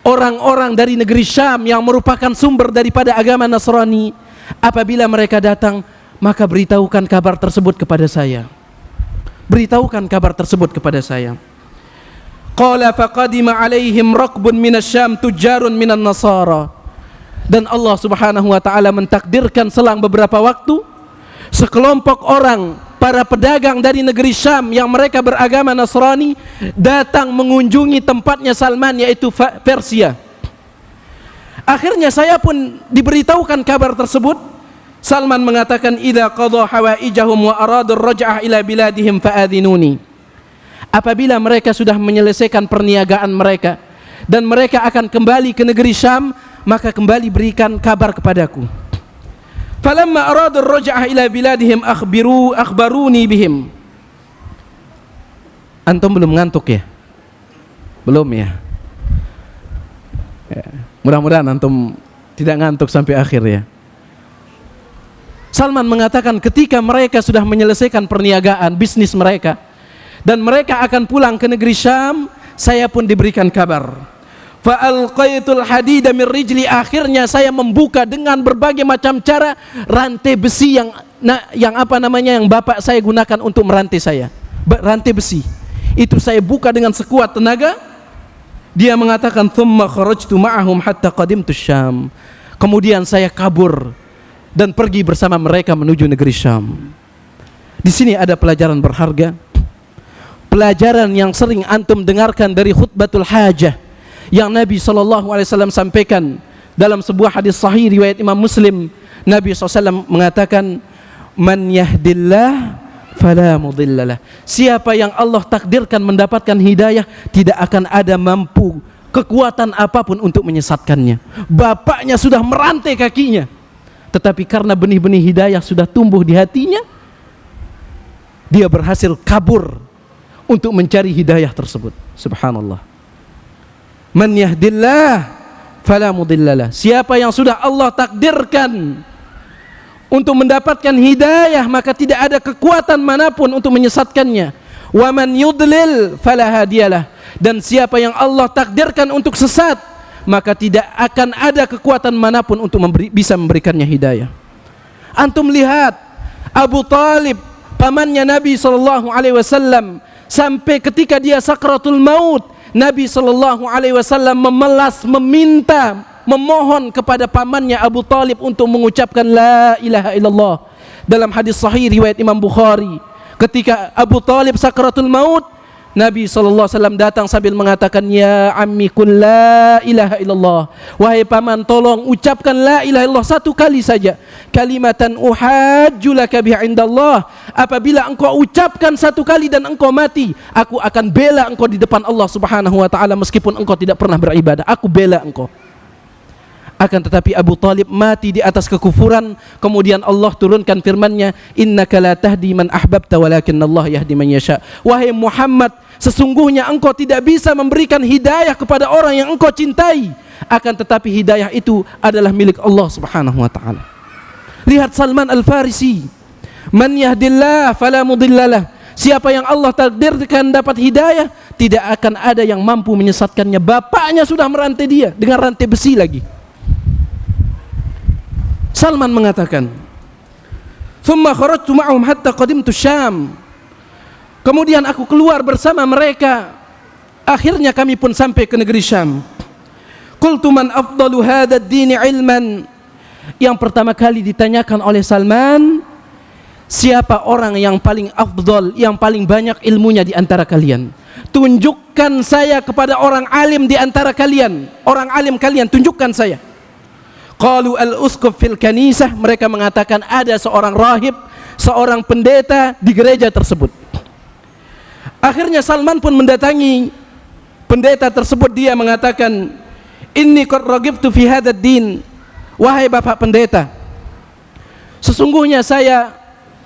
orang-orang dari negeri Syam yang merupakan sumber daripada agama Nasrani, apabila mereka datang, maka beritahukan kabar tersebut kepada saya. Beritahukan kabar tersebut kepada saya. Qala faqadima alaihim raqbun minasyam tujjarun minan nasara. Dan Allah Subhanahu wa taala mentakdirkan selang beberapa waktu, sekelompok orang, para pedagang dari negeri Syam yang mereka beragama Nasrani datang mengunjungi tempatnya Salman, yaitu Persia. Akhirnya saya pun diberitahukan kabar tersebut. Salman mengatakan, idza qadha hawaijahum wa aradu ar-raj'ah ila biladihim fa'adhinuni. Apabila mereka sudah menyelesaikan perniagaan mereka dan mereka akan kembali ke negeri Syam, maka kembali berikan kabar kepadaku. Falamma aradu ar-raj'ah ila biladihim akhbaruni bihim. Antum belum ngantuk ya? Belum ya? Mudah-mudahan antum tidak ngantuk sampai akhir ya. Salman mengatakan ketika mereka sudah menyelesaikan perniagaan bisnis mereka dan mereka akan pulang ke negeri Syam, saya pun diberikan kabar. Fa alqaitul hadida min rijli, akhirnya saya membuka dengan berbagai macam cara rantai besi yang yang bapak saya gunakan untuk merantai saya. Rantai besi itu saya buka dengan sekuat tenaga. Dia mengatakan thumma kharajtu ma'ahum hatta qadimtu Syam. Kemudian saya kabur dan pergi bersama mereka menuju negeri Syam. Di sini ada pelajaran berharga, pelajaran yang sering antum dengarkan dari khutbatul hajah yang Nabi SAW sampaikan dalam sebuah hadis sahih riwayat Imam Muslim. Nabi SAW mengatakan, man yahdillah fala mudhillalah. Siapa yang Allah takdirkan mendapatkan hidayah, tidak akan ada mampu kekuatan apapun untuk menyesatkannya. Bapaknya sudah merantai kakinya, tetapi karena benih-benih hidayah sudah tumbuh di hatinya, dia berhasil kabur untuk mencari hidayah tersebut. Subhanallah. Man yahdillah fala mudhillalah. Siapa yang sudah Allah takdirkan untuk mendapatkan hidayah, maka tidak ada kekuatan manapun untuk menyesatkannya. Wa man yudlil fala hadiyalah. Dan siapa yang Allah takdirkan untuk sesat, maka tidak akan ada kekuatan manapun untuk bisa memberikannya hidayah. Antum lihat Abu Talib, pamannya Nabi SAW, sampai ketika dia sakratul maut, Nabi SAW memelas, meminta, memohon kepada pamannya Abu Talib untuk mengucapkan la ilaha illallah. Dalam hadis sahih riwayat Imam Bukhari, ketika Abu Talib sakratul maut, Nabi SAW datang sambil mengatakan, ya ammi kun la ilaha illallah. Wahai paman, tolong ucapkan la ilaha illallah satu kali saja. Kalimatan uhajju laka biha indallah. Apabila engkau ucapkan satu kali dan engkau mati, aku akan bela engkau di depan Allah Subhanahu wa taala meskipun engkau tidak pernah beribadah. Aku bela engkau. Akan tetapi Abu Talib mati di atas kekufuran. Kemudian Allah turunkan firman-Nya, innaka la tahdi man ahbabta walakinnallaha yahdi man yasha. Wahai Muhammad, sesungguhnya engkau tidak bisa memberikan hidayah kepada orang yang engkau cintai, akan tetapi hidayah itu adalah milik Allah Subhanahu wa taala. Lihat Salman Al-Farisi, man yahdillah fala mudhillalah. Siapa yang Allah takdirkan dapat hidayah, tidak akan ada yang mampu menyesatkannya. Bapaknya sudah merantai dia dengan rantai besi lagi. Salman mengatakan, "Tsumma kharajtu ma'ahum hatta qadimtu Syam." Kemudian aku keluar bersama mereka. Akhirnya kami pun sampai ke negeri Syam. Qultu man afdalu hadzal din ilman. Yang pertama kali ditanyakan oleh Salman, siapa orang yang paling afdal, yang paling banyak ilmunya di antara kalian? Tunjukkan saya kepada orang alim di antara kalian. Orang alim kalian, tunjukkan saya. Qalu al-usquf fil kanisah. Mereka mengatakan ada seorang rahib, seorang pendeta di gereja tersebut. Akhirnya Salman pun mendatangi pendeta tersebut. Dia mengatakan, inni qad ragibtu fi hadzal din. Wahai bapak pendeta, sesungguhnya saya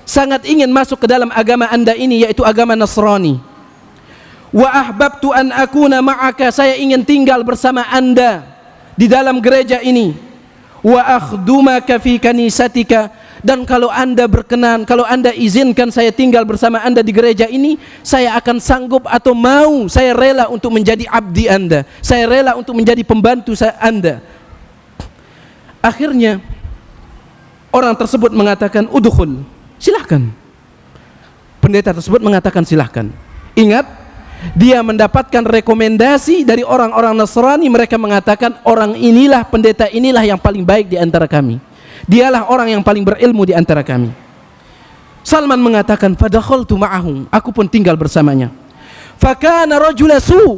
sangat ingin masuk ke dalam agama Anda ini, yaitu agama Nasrani. Wa ahbabtu an akuna ma'aka, saya ingin tinggal bersama Anda di dalam gereja ini. Wa akhdumaka fi kanisatika, dan kalau Anda berkenan, kalau Anda izinkan saya tinggal bersama Anda di gereja ini, saya akan sanggup atau mau, saya rela untuk menjadi abdi Anda, saya rela untuk menjadi pembantu Anda. Akhirnya orang tersebut mengatakan udkhul, silahkan. Pendeta tersebut mengatakan silahkan. Ingat, dia mendapatkan rekomendasi dari orang-orang Nasrani. Mereka mengatakan orang inilah, pendeta inilah yang paling baik di antara kami, dialah orang yang paling berilmu di antara kami. Salman mengatakan fadakhaltu ma'ahum, aku pun tinggal bersamanya. Fakana rajula su,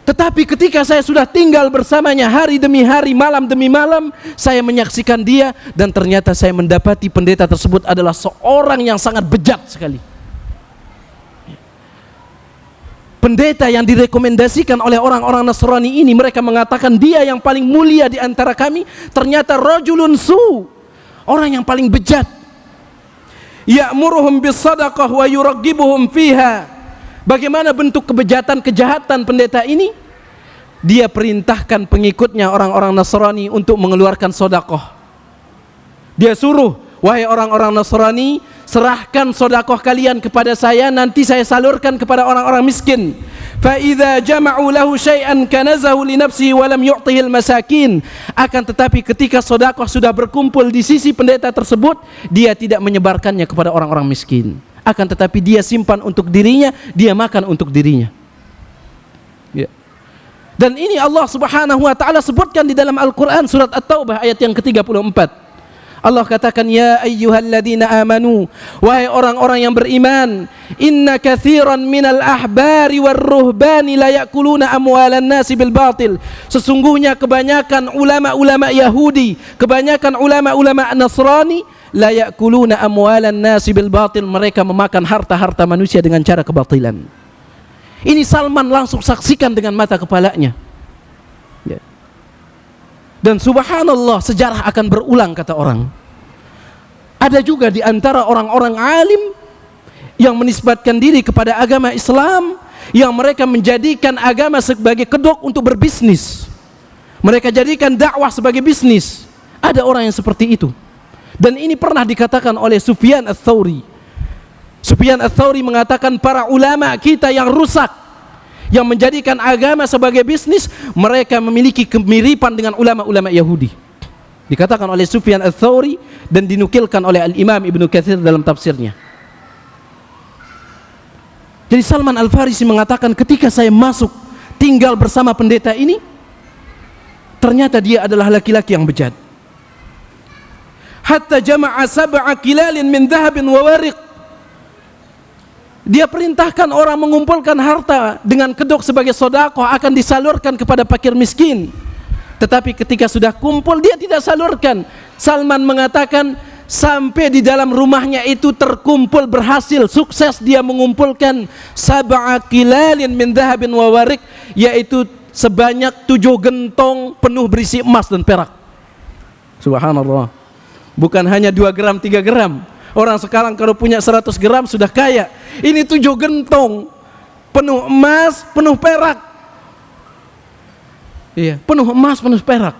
tetapi ketika saya sudah tinggal bersamanya hari demi hari, malam demi malam, saya menyaksikan dia, dan ternyata saya mendapati pendeta tersebut adalah seorang yang sangat bejat sekali. Pendeta yang direkomendasikan oleh orang-orang Nasrani ini, mereka mengatakan dia yang paling mulia di antara kami, ternyata rajulun su, orang yang paling bejat. Ya'muruhum bis sadaqah wa yuraggibuhum fiha. Bagaimana bentuk kejahatan pendeta ini? Dia perintahkan pengikutnya orang-orang Nasrani untuk mengeluarkan sedekah. Dia suruh, wahai orang-orang Nasrani, serahkan sedekah kalian kepada saya, nanti saya salurkan kepada orang-orang miskin. Fa idza jama'u lahu syai'an kanazahu li nafsihi wa lam yu'tihi al-masakin. Akan tetapi ketika sedekah sudah berkumpul di sisi pendeta tersebut, dia tidak menyebarkannya kepada orang-orang miskin. Akan tetapi dia simpan untuk dirinya, dia makan untuk dirinya. Ya. Dan ini Allah Subhanahu wa taala sebutkan di dalam Al-Qur'an surat At-Taubah ayat yang ke-34. Allah katakan, ya ayyuhalladzina amanu, wahai orang-orang yang beriman, inna katsiran minal ahbari warruhbani la yakuluna amwalan nasi bil batil. Sesungguhnya kebanyakan ulama-ulama Yahudi, kebanyakan ulama-ulama Nasrani, la yakuluna amwalan nasi bil batil, mereka memakan harta-harta manusia dengan cara kebatilan. Ini Salman langsung saksikan dengan mata kepalanya. Ya. Dan subhanallah, sejarah akan berulang, kata orang. Ada juga di antara orang-orang alim yang menisbatkan diri kepada agama Islam, yang mereka menjadikan agama sebagai kedok untuk berbisnis. Mereka jadikan dakwah sebagai bisnis. Ada orang yang seperti itu. Dan ini pernah dikatakan oleh Sufyan Ats-Tsauri. Sufyan Ats-Tsauri mengatakan para ulama kita yang rusak, yang menjadikan agama sebagai bisnis, mereka memiliki kemiripan dengan ulama-ulama Yahudi. Dikatakan oleh Sufyan Ats-Tsauri dan dinukilkan oleh Al-Imam Ibnu Katsir dalam tafsirnya. Jadi Salman Al-Farisi mengatakan, ketika saya masuk tinggal bersama pendeta ini, ternyata dia adalah laki-laki yang bejat. Hatta jama'a sab'a kilalin min dhahabin wa wariq. Dia perintahkan orang mengumpulkan harta dengan kedok sebagai sedekah, akan disalurkan kepada fakir miskin. Tetapi ketika sudah kumpul, dia tidak salurkan. Salman mengatakan sampai di dalam rumahnya itu terkumpul, berhasil, sukses dia mengumpulkan sab'a kilalin min dhahabin wa wariq, yaitu sebanyak 7 gentong penuh berisi emas dan perak. Subhanallah. Bukan hanya 2 gram, 3 gram. Orang sekarang kalau punya 100 gram sudah kaya. Ini 7 gentong penuh emas, penuh perak. Iya, penuh emas, penuh perak.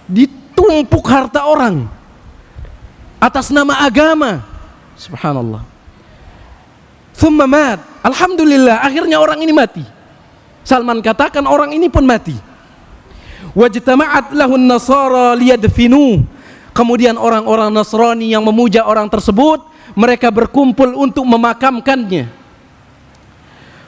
Ditumpuk harta orang atas nama agama. Subhanallah. Thumma mat. Alhamdulillah, akhirnya orang ini mati. Salman katakan orang ini pun mati. Wajtama'at lahun nasara liyadfinu. Kemudian orang-orang Nasrani yang memuja orang tersebut, mereka berkumpul untuk memakamkannya.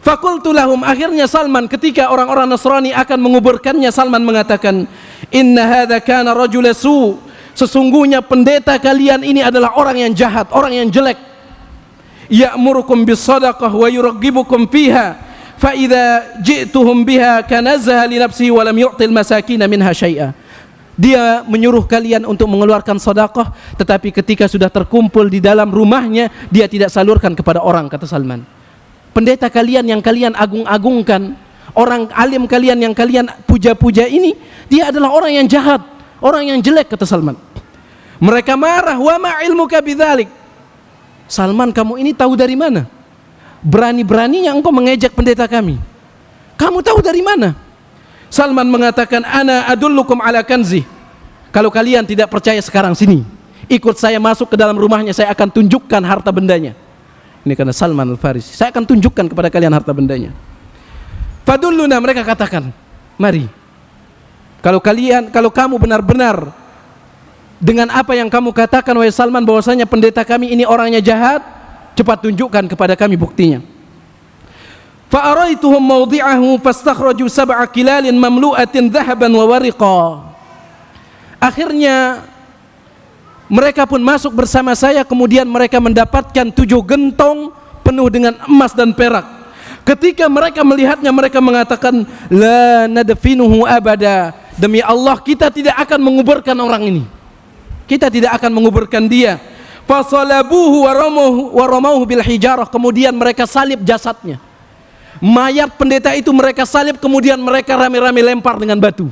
Fakultu lahum, akhirnya Salman ketika orang-orang Nasrani akan menguburkannya, Salman mengatakan, inna hadza kana rajula su, sesungguhnya pendeta kalian ini adalah orang yang jahat, orang yang jelek. Ya'murukum bis sadaqah wa yuraggibukum fiha, fa idza ji'tuhum biha kanazzaha li nafsihi wa lam yu'til masakin minha syai'a. Dia menyuruh kalian untuk mengeluarkan sedekah, tetapi ketika sudah terkumpul di dalam rumahnya, dia tidak salurkan kepada orang, kata Salman. Pendeta kalian yang kalian agung-agungkan, orang alim kalian yang kalian puja-puja ini, dia adalah orang yang jahat, orang yang jelek, kata Salman. Mereka marah, wa ma ilmuka bidzalik. Salman, kamu ini tahu dari mana? Berani-beraninya engkau mengejek pendeta kami. Kamu tahu dari mana? Salman mengatakan, ana adullukum ala kanzi. Kalau kalian tidak percaya sekarang sini, ikut saya masuk ke dalam rumahnya, saya akan tunjukkan harta bendanya. Ini karena Salman Al-Farisi. Saya akan tunjukkan kepada kalian harta bendanya. Fadulluna, mereka katakan, mari. Kalau kamu benar-benar dengan apa yang kamu katakan wahai Salman, bahwasanya pendeta kami ini orangnya jahat, cepat tunjukkan kepada kami buktinya. Fa araituhum mawdi'ahu fastakhraju sab'a kilalin mamlu'atin dhahaban wa wariqa. Akhirnya mereka pun masuk bersama saya, kemudian mereka mendapatkan 7 gentong penuh dengan emas dan perak. Ketika mereka melihatnya, mereka mengatakan, la nadfinuhu abada. Demi Allah, kita tidak akan menguburkan orang ini. Kita tidak akan menguburkan dia. Fasalabuhu wa ramauhu bil hijarah. Kemudian mereka salib jasadnya. Mayat pendeta itu mereka salib, kemudian mereka rame-rame lempar dengan batu.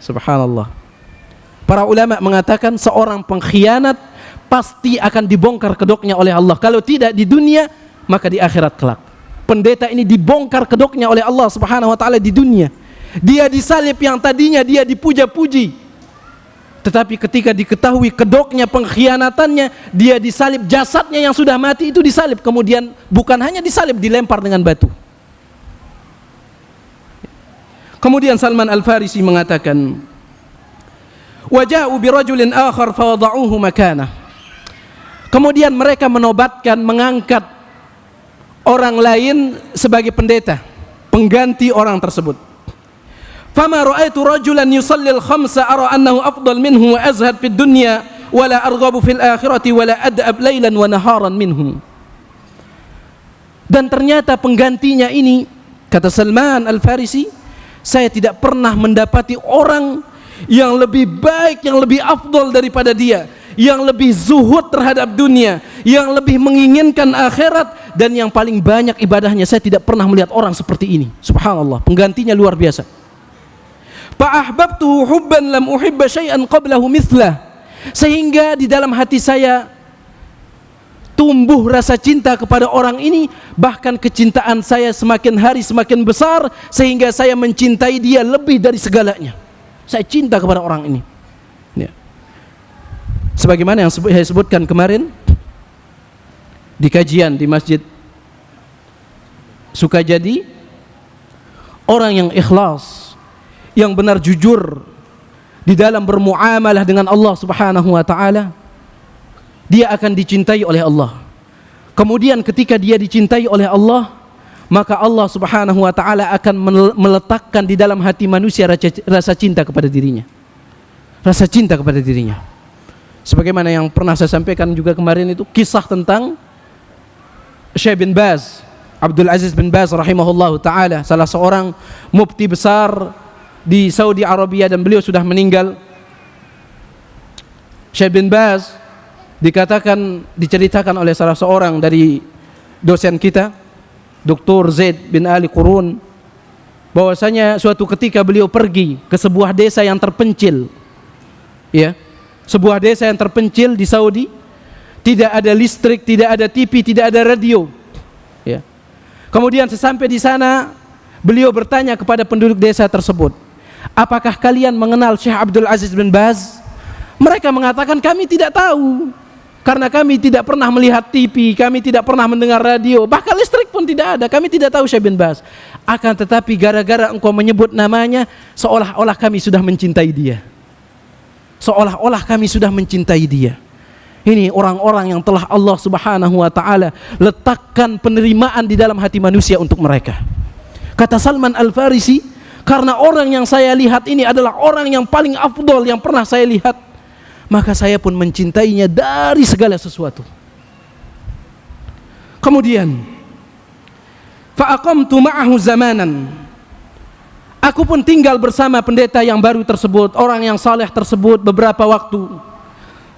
Subhanallah. Para ulama mengatakan seorang pengkhianat pasti akan dibongkar kedoknya oleh Allah. Kalau tidak di dunia, maka di akhirat kelak. Pendeta ini dibongkar kedoknya oleh Allah Subhanahu wa taala di dunia. Dia disalib yang tadinya dia dipuja-puji. Tetapi ketika diketahui kedoknya, pengkhianatannya, dia disalib, jasadnya yang sudah mati itu disalib. Kemudian bukan hanya disalib, dilempar dengan batu. Kemudian Salman Al-Farisi mengatakan, waja'u birajulin akhar fawada'uhu makanah. Kemudian mereka menobatkan, mengangkat orang lain sebagai pendeta, pengganti orang tersebut. Fama ra'aitu rajulan yusalli al-khamsa ara annahu afdal minhu wa azhad fid dunya wala arghabu fil akhirati wala ad'ab lailan wa naharan minhum. Dan ternyata penggantinya ini, kata Salman Al-Farisi, saya tidak pernah mendapati orang yang lebih baik, yang lebih afdal daripada dia, yang lebih zuhud terhadap dunia, yang lebih menginginkan akhirat, dan yang paling banyak ibadahnya. Saya tidak pernah melihat orang seperti ini. Subhanallah, penggantinya luar biasa. Fa'ahbabtuhu hubban lam uhibba syai'an qablahu mithlah. Sehingga di dalam hati saya tumbuh rasa cinta kepada orang ini, bahkan kecintaan saya semakin hari semakin besar, sehingga saya mencintai dia lebih dari segalanya. Saya cinta kepada orang ini. Ya. Sebagaimana yang saya sebutkan kemarin di kajian di Masjid Sukajadi, orang yang ikhlas, yang benar jujur di dalam bermuamalah dengan Allah Subhanahu wa taala, dia akan dicintai oleh Allah. Kemudian ketika dia dicintai oleh Allah, maka Allah Subhanahu wa taala akan meletakkan di dalam hati manusia rasa cinta kepada dirinya. Rasa cinta kepada dirinya. Sebagaimana yang pernah saya sampaikan juga kemarin itu, kisah tentang Syekh bin Baz, Abdul Aziz bin Baz rahimahullahu taala, salah seorang mufti besar di Saudi Arabia, dan beliau sudah meninggal. Syekh bin Baz diceritakan oleh salah seorang dari dosen kita, Dr. Zaid bin Ali Qurun, bahwasanya suatu ketika beliau pergi ke sebuah desa yang terpencil, ya, sebuah desa yang terpencil di Saudi, tidak ada listrik, tidak ada TV, tidak ada radio, ya. Kemudian sesampai di sana, beliau bertanya kepada penduduk desa tersebut, apakah kalian mengenal Syekh Abdul Aziz bin Baz? Mereka mengatakan, kami tidak tahu, karena kami tidak pernah melihat TV, kami tidak pernah mendengar radio, bahkan listrik pun tidak ada, kami tidak tahu Syekh bin Baz. Akan tetapi gara-gara engkau menyebut namanya, seolah-olah kami sudah mencintai dia. Seolah-olah kami sudah mencintai dia. Ini orang-orang yang telah Allah Subhanahu wa taala letakkan penerimaan di dalam hati manusia untuk mereka. Kata Salman Al-Farisi, karena orang yang saya lihat ini adalah orang yang paling afdol yang pernah saya lihat, maka saya pun mencintainya dari segala sesuatu. Kemudian fa'aqamtu ma'ahu zamanan, aku pun tinggal bersama pendeta yang baru tersebut, orang yang saleh tersebut beberapa waktu.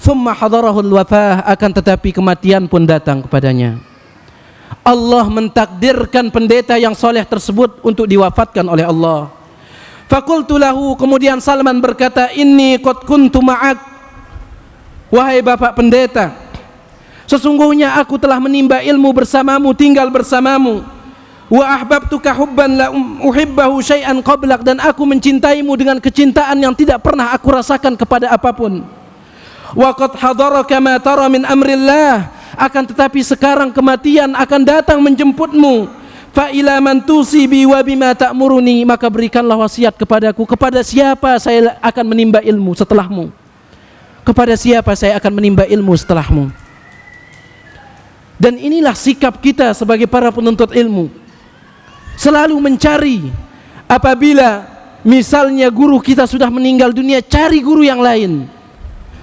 Thumma hadarahul wafah, akan tetapi kematian pun datang kepadanya. Allah mentakdirkan pendeta yang saleh tersebut untuk diwafatkan oleh Allah. Faqultu lahu, kemudian Salman berkata, inni qad kuntu ma'ak wahai bapak pendeta, sesungguhnya aku telah menimba ilmu bersamamu, tinggal bersamamu. Wa ahbabtuka hubban la uhibbahu syai'an qablak, dan aku mencintaimu dengan kecintaan yang tidak pernah aku rasakan kepada apapun. Wa qad hadaraka ma tara min amrillah, akan tetapi sekarang kematian akan datang menjemputmu. Fa ila man tusibi wa bima ta'muruni, maka berikanlah wasiat kepadaku, kepada siapa saya akan menimba ilmu setelahmu? Kepada siapa saya akan menimba ilmu setelahmu? Dan inilah sikap kita sebagai para penuntut ilmu, selalu mencari, apabila misalnya guru kita sudah meninggal dunia, cari guru yang lain,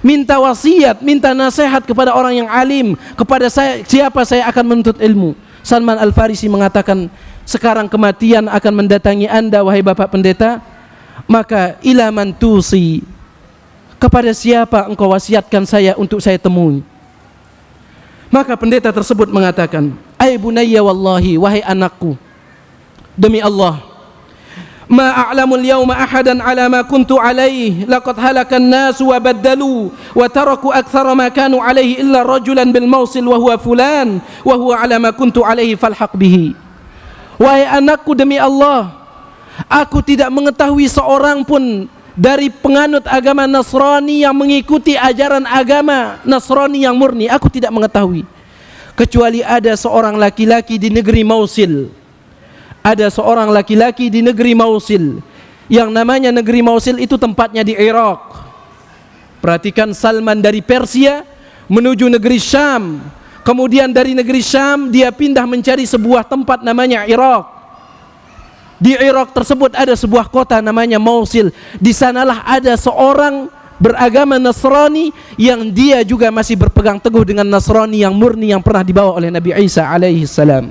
minta wasiat, minta nasihat kepada orang yang alim, kepada siapa saya akan menuntut ilmu. Salman Al-Farisi mengatakan, sekarang kematian akan mendatangi anda wahai bapak pendeta, maka ila man tusi, kepada siapa engkau wasiatkan saya untuk saya temui? Maka pendeta tersebut mengatakan, ai bunayya wallahi, wahai anakku, demi Allah, ma a'lamul yawma ahadan ala ma kuntu alaihi, laqad halakan nasu wa baddalu wa taraku aktsara ma kanu alaihi illa rajulan bil mawsil wa huwa fulan wa huwa ala ma kuntu alaihi falhaq bihi. Wahai anakku, demi Allah, aku tidak mengetahui seorang pun dari penganut agama Nasrani yang mengikuti ajaran agama Nasrani yang murni. Aku tidak mengetahui, kecuali ada seorang laki-laki di negeri Mausil. Ada seorang laki-laki di negeri Mausil, yang namanya negeri Mausil itu tempatnya di Irak. Perhatikan, Salman dari Persia menuju negeri Syam, kemudian dari negeri Syam dia pindah mencari sebuah tempat namanya Irak. Di Irak tersebut ada sebuah kota namanya Mausil. Di sanalah ada seorang beragama Nasrani yang dia juga masih berpegang teguh dengan Nasrani yang murni yang pernah dibawa oleh Nabi Isa alaihi salam.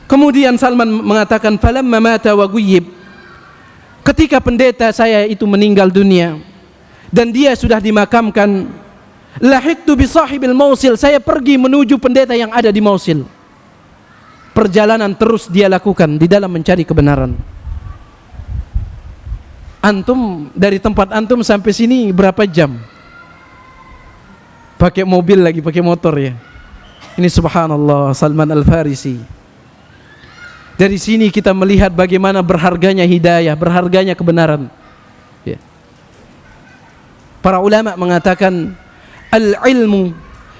Kemudian Salman mengatakan, falamma mata wa ghayyib, ketika pendeta saya itu meninggal dunia dan dia sudah dimakamkan, lahiqtu bi sahibil Mausil, saya pergi menuju pendeta yang ada di Mausil. Perjalanan terus dia lakukan di dalam mencari kebenaran. Antum dari tempat antum sampai sini berapa jam? Pakai mobil lagi, pakai motor ya. Ini subhanallah, Salman Al-Farisi. Dari sini kita melihat bagaimana berharganya hidayah, berharganya kebenaran. Ya. Para ulama mengatakan, al-ilmu,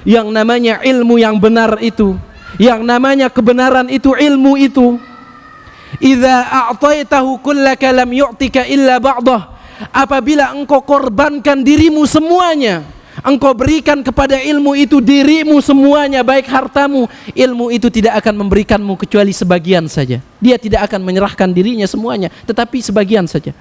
yang namanya ilmu yang benar itu, yang namanya kebenaran itu, ilmu itu, idza a'taitahu kullaka lam yu'tika illa ba'dah, apabila engkau korbankan dirimu semuanya, engkau berikan kepada ilmu itu dirimu semuanya, baik hartamu, ilmu itu tidak akan memberikanmu kecuali sebagian saja. Dia tidak akan menyerahkan dirinya semuanya, tetapi sebagian saja.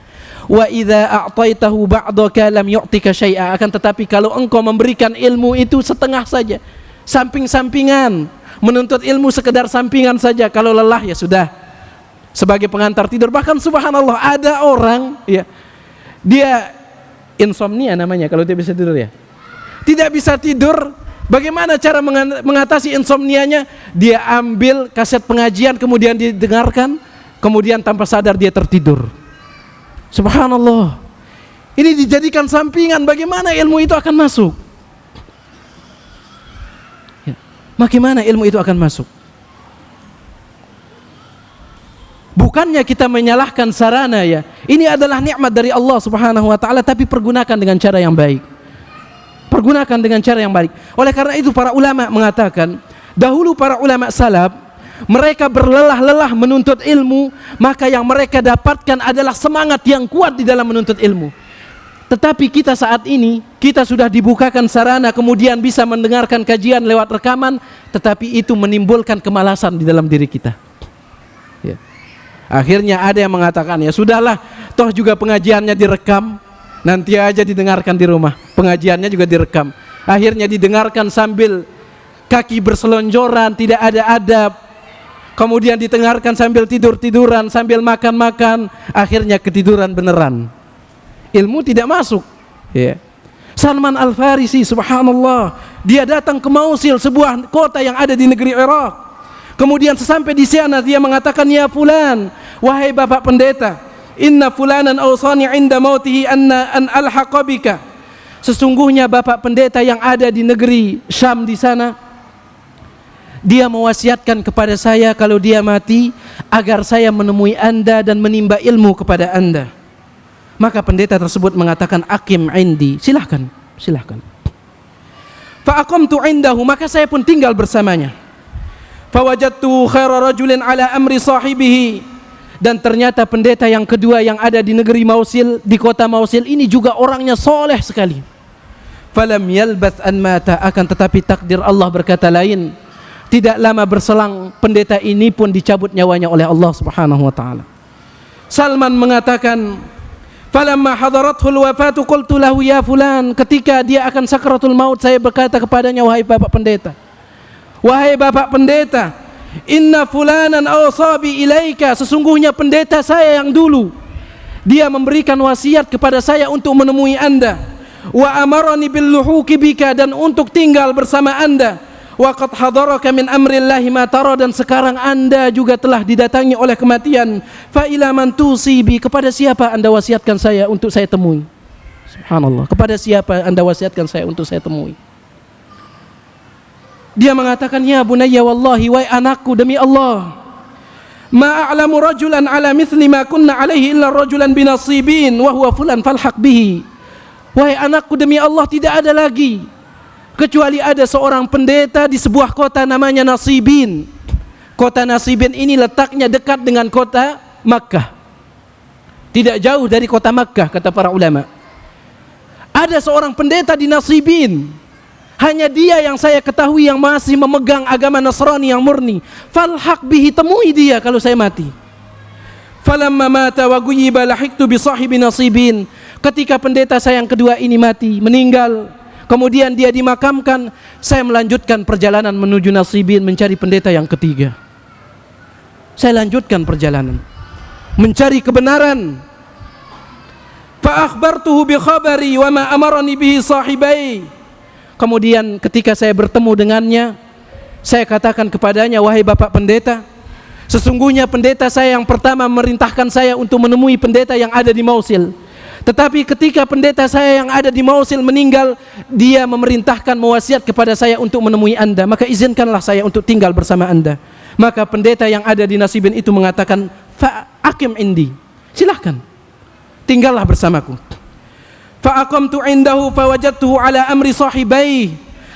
Wa idza a'taitahu ba'daka lam yu'tika syai'a, akan tetapi kalau engkau memberikan ilmu itu setengah saja, samping-sampingan, menuntut ilmu sekedar sampingan saja, kalau lelah ya sudah sebagai pengantar tidur. Bahkan subhanallah ada orang ya, dia insomnia namanya kalau dia bisa tidur ya, tidak bisa tidur. Bagaimana cara mengatasi insomnianya? Dia ambil kaset pengajian kemudian didengarkan, kemudian tanpa sadar dia tertidur. Subhanallah, ini dijadikan sampingan. Bagaimana ilmu itu akan masuk? Ya. Bagaimana ilmu itu akan masuk? Bukannya kita menyalahkan sarana ya, ini adalah nikmat dari Allah subhanahu wa ta'ala, tapi pergunakan dengan cara yang baik. Pergunakan dengan cara yang baik. Oleh karena itu para ulama mengatakan, dahulu para ulama salaf, mereka berlelah-lelah menuntut ilmu, maka yang mereka dapatkan adalah semangat yang kuat di dalam menuntut ilmu. Tetapi kita saat ini, kita sudah dibukakan sarana, kemudian bisa mendengarkan kajian lewat rekaman, tetapi itu menimbulkan kemalasan di dalam diri kita. Ya. Akhirnya ada yang mengatakan, ya sudahlah, toh juga pengajiannya direkam, nanti aja didengarkan di rumah. Pengajiannya juga direkam. Akhirnya didengarkan sambil kaki berselonjoran, tidak ada adab. Kemudian didengarkan sambil tidur-tiduran, sambil makan-makan. Akhirnya ketiduran beneran. Ilmu tidak masuk. Ya. Salman Al-Farisi subhanallah, dia datang ke Mausil, sebuah kota yang ada di negeri Irak. Kemudian sesampai di sana dia mengatakan, ya fulan, wahai bapak pendeta, inna fulanan awsani inda mautihi an alhaqa bika. sesungguhnya bapak pendeta yang ada di negeri Syam di sana, dia mewasiatkan kepada saya kalau dia mati agar saya menemui anda dan menimba ilmu kepada anda. Maka pendeta tersebut mengatakan, aqim indi, silahkan. Fa aqamtu indahu, maka saya pun tinggal bersamanya. Fa wajadtu khaira rajulin ala amri sahibihi, dan ternyata pendeta yang kedua yang ada di negeri Mausil, di kota Mausil ini juga orangnya soleh sekali. Falam yalbath an mata, akan tetapi takdir Allah berkata lain. Tidak lama berselang pendeta ini pun dicabut nyawanya oleh Allah Subhanahu wa taala. Salman mengatakan, falamma hadarathul wafatu qultu lahu ya fulan, ketika dia akan sakratul maut saya berkata kepadanya, wahai bapak pendeta, inna fulanan awsabi ilaika, sesungguhnya pendeta saya yang dulu dia memberikan wasiat kepada saya untuk menemui anda, wa amarani bil luhuqi bika, dan untuk tinggal bersama anda, wa qad hadaraka min amrillahi ma tara, dan sekarang anda juga telah didatangi oleh kematian, fa ila man tusibi, kepada siapa anda wasiatkan saya untuk saya temui? Subhanallah, kepada siapa anda wasiatkan saya untuk saya temui? Dia mengatakan, ya bunayya wallahi, wahai anakku demi Allah, ma a'lamu rajulan ala mithli ma kunna alaihi illa rajulan binasibin wa huwa fulan falhaq bihi. Wahai anakku demi Allah, tidak ada lagi kecuali ada seorang pendeta di sebuah kota namanya Nasibin. Kota Nasibin ini letaknya dekat dengan kota Makkah, tidak jauh dari kota Makkah, kata para ulama. Ada seorang pendeta di Nasibin, hanya dia yang saya ketahui yang masih memegang agama Nasrani yang murni. Falhaq bihi, temui dia kalau saya mati. Falamma mata wa ghuyyiba lahiqtu bi sahibi Nasibin, ketika pendeta saya yang kedua ini mati, meninggal, kemudian dia dimakamkan, saya melanjutkan perjalanan menuju Nasibin mencari pendeta yang ketiga. Saya lanjutkan perjalanan mencari kebenaran. Fa akhbartuhu bi khabari wa ma amarani bihi sahibai. Kemudian ketika saya bertemu dengannya, saya katakan kepadanya, wahai bapak pendeta, sesungguhnya pendeta saya yang pertama memerintahkan saya untuk menemui pendeta yang ada di Mausil. Tetapi ketika pendeta saya yang ada di Mausil meninggal, dia memerintahkan, mewasiat kepada saya untuk menemui anda, maka izinkanlah saya untuk tinggal bersama anda. Maka pendeta yang ada di Nasibin itu mengatakan, fa aqim indi, silahkan tinggallah bersamaku. Fa aqamtu indahu fa wajadtuhu ala amri sahibai,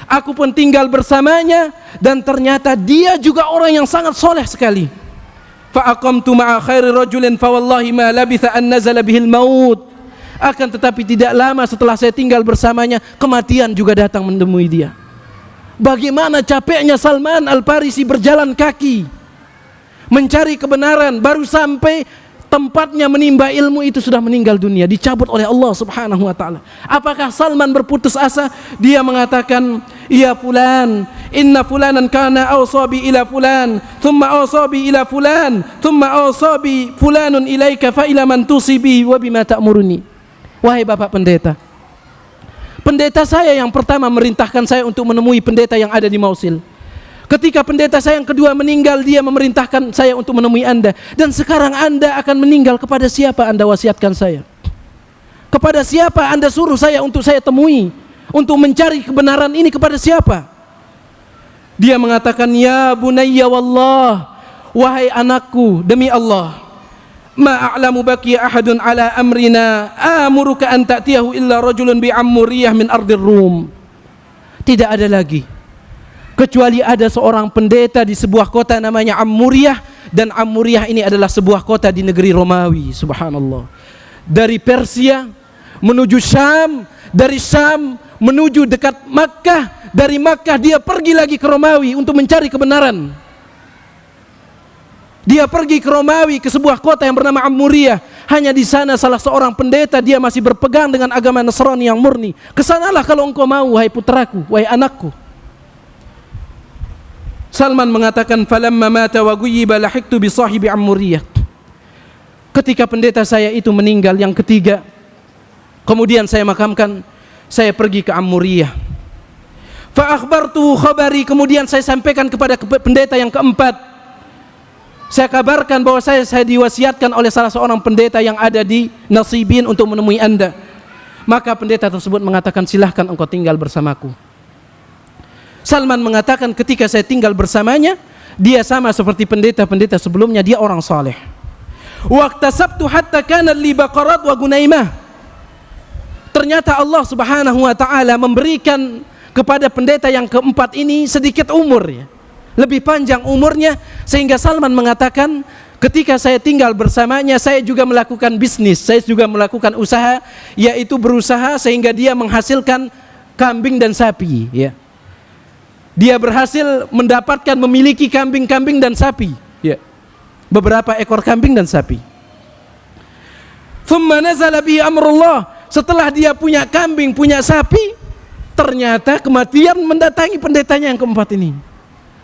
aku pun tinggal bersamanya dan ternyata dia juga orang yang sangat soleh sekali. Fa aqamtu ma'a khairi rajulin fa wallahi ma labitha an nazala bihil maut, akan tetapi tidak lama setelah saya tinggal bersamanya, kematian juga datang menemui dia. Bagaimana capeknya Salman Al-Farisi berjalan kaki mencari kebenaran, baru sampai tempatnya menimba ilmu itu sudah meninggal dunia, dicabut oleh Allah Subhanahu wa taala. Apakah Salman berputus asa? Dia mengatakan, ya fulan, inna fulanan kana awsabi ila fulan, thumma awsabi ila fulan, thumma awsabi fulanun ilaika, fa ila man tusibi wa bima ta'muruni. Wahai bapak pendeta, pendeta saya yang pertama merintahkan saya untuk menemui pendeta yang ada di Mausil. Ketika pendeta saya yang kedua meninggal, dia memerintahkan saya untuk menemui anda. Dan sekarang anda akan meninggal, kepada siapa anda wasiatkan saya? Kepada siapa anda suruh saya untuk saya temui, untuk mencari kebenaran ini, kepada siapa? Dia mengatakan, ya bunayya wallah, wahai anakku demi Allah, ma a'lamu baqiya ahadun ala amrina amuruka an ta'tiyahu illa rajulun bi ammuriyah min ardir Rum. Tidak ada lagi kecuali ada seorang pendeta di sebuah kota namanya Ammuriyah, dan Ammuriyah ini adalah sebuah kota di negeri Romawi. Subhanallah, dari Persia menuju Syam, dari Syam menuju dekat Makkah, dari Makkah dia pergi lagi ke Romawi untuk mencari kebenaran. Dia pergi ke Romawi, ke sebuah kota yang bernama Ammuriyah. Hanya di sana salah seorang pendeta, dia masih berpegang dengan agama Nasrani yang murni. Kesanalah kalau engkau mau, wahai putraku, wahai anakku. Salman mengatakan, falamma mata wa ghuyyiba lahiqtu bi sahibi Ammuriyah. Ketika pendeta saya itu meninggal yang ketiga, kemudian saya makamkan, saya pergi ke Ammuriyah. Fa akhbartu khabari, kemudian saya sampaikan kepada pendeta yang keempat. Saya kabarkan bahwa saya diwasiatkan oleh salah seorang pendeta yang ada di Nasibin untuk menemui anda. Maka pendeta tersebut mengatakan, silahkan engkau tinggal bersamaku. Salman mengatakan, ketika saya tinggal bersamanya, dia sama seperti pendeta-pendeta sebelumnya, dia orang saleh. Waqtasabtu hatta kana li baqarat wa gunaimah. Ternyata Allah Subhanahu wa taala memberikan kepada pendeta yang keempat ini sedikit umur, ya. Lebih panjang umurnya, sehingga Salman mengatakan, ketika saya tinggal bersamanya, saya juga melakukan bisnis, saya juga melakukan usaha, yaitu berusaha sehingga dia menghasilkan kambing dan sapi, ya. Dia berhasil mendapatkan, memiliki kambing-kambing dan sapi, ya. Beberapa ekor kambing dan sapi. Thumma nazala bihi amrullah. Setelah dia punya kambing, punya sapi, ternyata kematian mendatangi pendetanya yang keempat ini.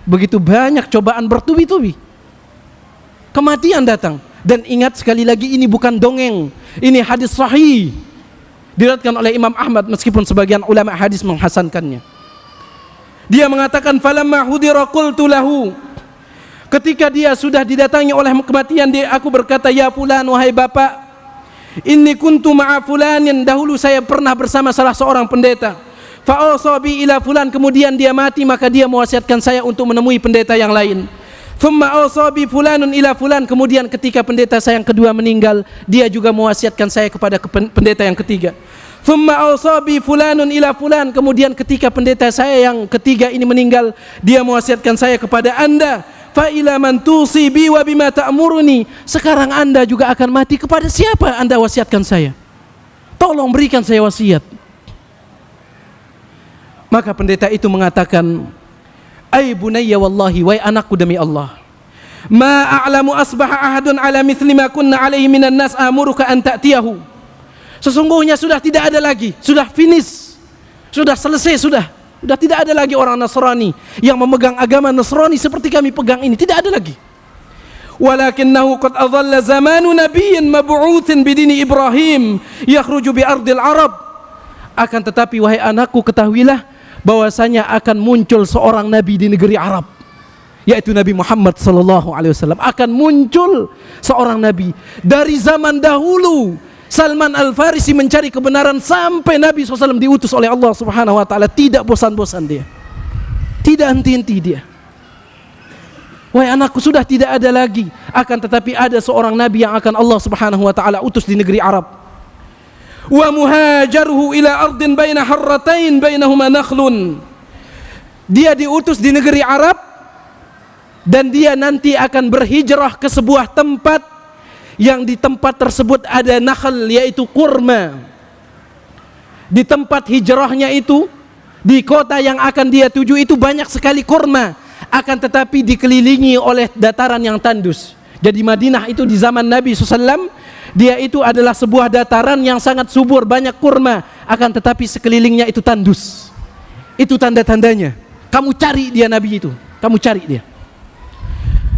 Begitu banyak cobaan bertubi-tubi, kematian datang. Dan ingat sekali lagi, ini bukan dongeng, ini hadis sahih, diriwayatkan oleh Imam Ahmad, meskipun sebagian ulama hadis menghasankannya. Dia mengatakan, falamma hudira qultu lahu, ketika dia sudah didatangi oleh kematian, aku berkata, ya fulan, wahai bapak, inni kuntu ma'a fulanin, dahulu saya pernah bersama salah seorang pendeta, fa awsabi ila fulan, kemudian dia mati, maka dia mewasiatkan saya untuk menemui pendeta yang lain. Thumma awsabi fulanun ila fulan, kemudian ketika pendeta saya yang kedua meninggal, dia juga mewasiatkan saya kepada pendeta yang ketiga. Thumma awsabi fulanun ila fulan, kemudian ketika pendeta saya yang ketiga ini meninggal, dia mewasiatkan saya kepada anda. Fa ila man tusibi wa bima ta'muruni, sekarang anda juga akan mati, kepada siapa anda wasiatkan saya? Tolong berikan saya wasiat. Maka pendeta itu mengatakan, ay bunayya wallahi, wahai anakku demi Allah, ma a'lamu asbaha ahadun ala mithli ma kunna alaihi minan nas amuruka an ta'tiyahu. Sesungguhnya sudah tidak ada lagi, sudah finish, sudah selesai, sudah tidak ada lagi orang Nasrani yang memegang agama Nasrani seperti kami pegang ini, tidak ada lagi. Walakinnahu qad adalla zamanu nabiyyin mab'utsin bidini Ibrahim yakhruju bi ardil Arab. Akan tetapi wahai anakku, ketahuilah bahwasanya akan muncul seorang nabi di negeri Arab, yaitu Nabi Muhammad sallallahu alaihi wasallam. Akan muncul seorang nabi dari zaman dahulu. Salman Al-Farisi mencari kebenaran sampai Nabi SAW diutus oleh Allah Subhanahu wa taala, tidak bosan-bosan dia, tidak henti-henti dia. Wahai anakku, sudah tidak ada lagi, akan tetapi ada seorang nabi yang akan Allah Subhanahu wa taala utus di negeri Arab. Wa muhajaruhu ila ardin baina harratain bainahuma nakhlun. Dia diutus di negeri Arab, dan dia nanti akan berhijrah ke sebuah tempat yang di tempat tersebut ada nakhl, yaitu kurma. Di tempat hijrahnya itu, di kota yang akan dia tuju itu banyak sekali kurma, akan tetapi dikelilingi oleh dataran yang tandus. Jadi Madinah itu di zaman Nabi SAW, dia itu adalah sebuah dataran yang sangat subur, banyak kurma, akan tetapi sekelilingnya itu tandus. Itu tanda-tandanya. Kamu cari dia Nabi itu, kamu cari dia.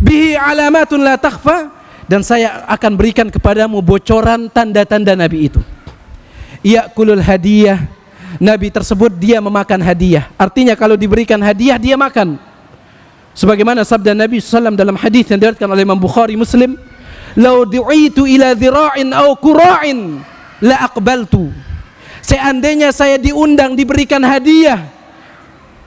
Bihi alamatun la takhfa, dan saya akan berikan kepadamu bocoran tanda-tanda Nabi itu. Ya'kulul hadiyah, Nabi tersebut dia memakan hadiah. Artinya kalau diberikan hadiah dia makan. Sebagaimana sabda Nabi SAW dalam hadis yang diriwayatkan oleh Imam Bukhari Muslim, "Lau du'itu ila dhira'in aw qura'in la aqbaltu." Seandainya saya diundang diberikan hadiah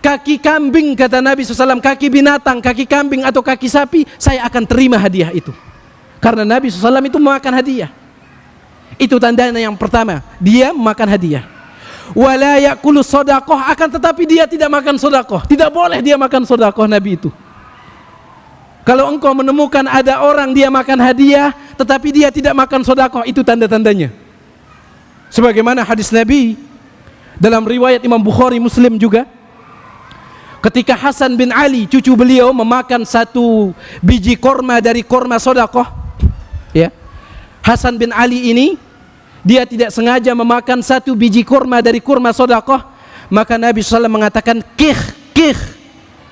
kaki kambing, kata Nabi SAW, kaki binatang, kaki kambing atau kaki sapi, saya akan terima hadiah itu. Karena Nabi SAW itu memakan hadiah. Itu tandanya yang pertama, dia memakan hadiah. Wala ya'kulu shadaqah, akan tetapi dia tidak makan sedekah. Tidak boleh dia makan sedekah Nabi itu. Kalau engkau menemukan ada orang dia makan hadiah tetapi dia tidak makan sedekah, itu tanda-tandanya. Sebagaimana hadis Nabi dalam riwayat Imam Bukhari Muslim juga, ketika Hasan bin Ali cucu beliau memakan satu biji korma dari korma sedekah, ya, Hasan bin Ali ini dia tidak sengaja memakan satu biji kurma dari kurma sedekah, maka Nabi SAW mengatakan kih,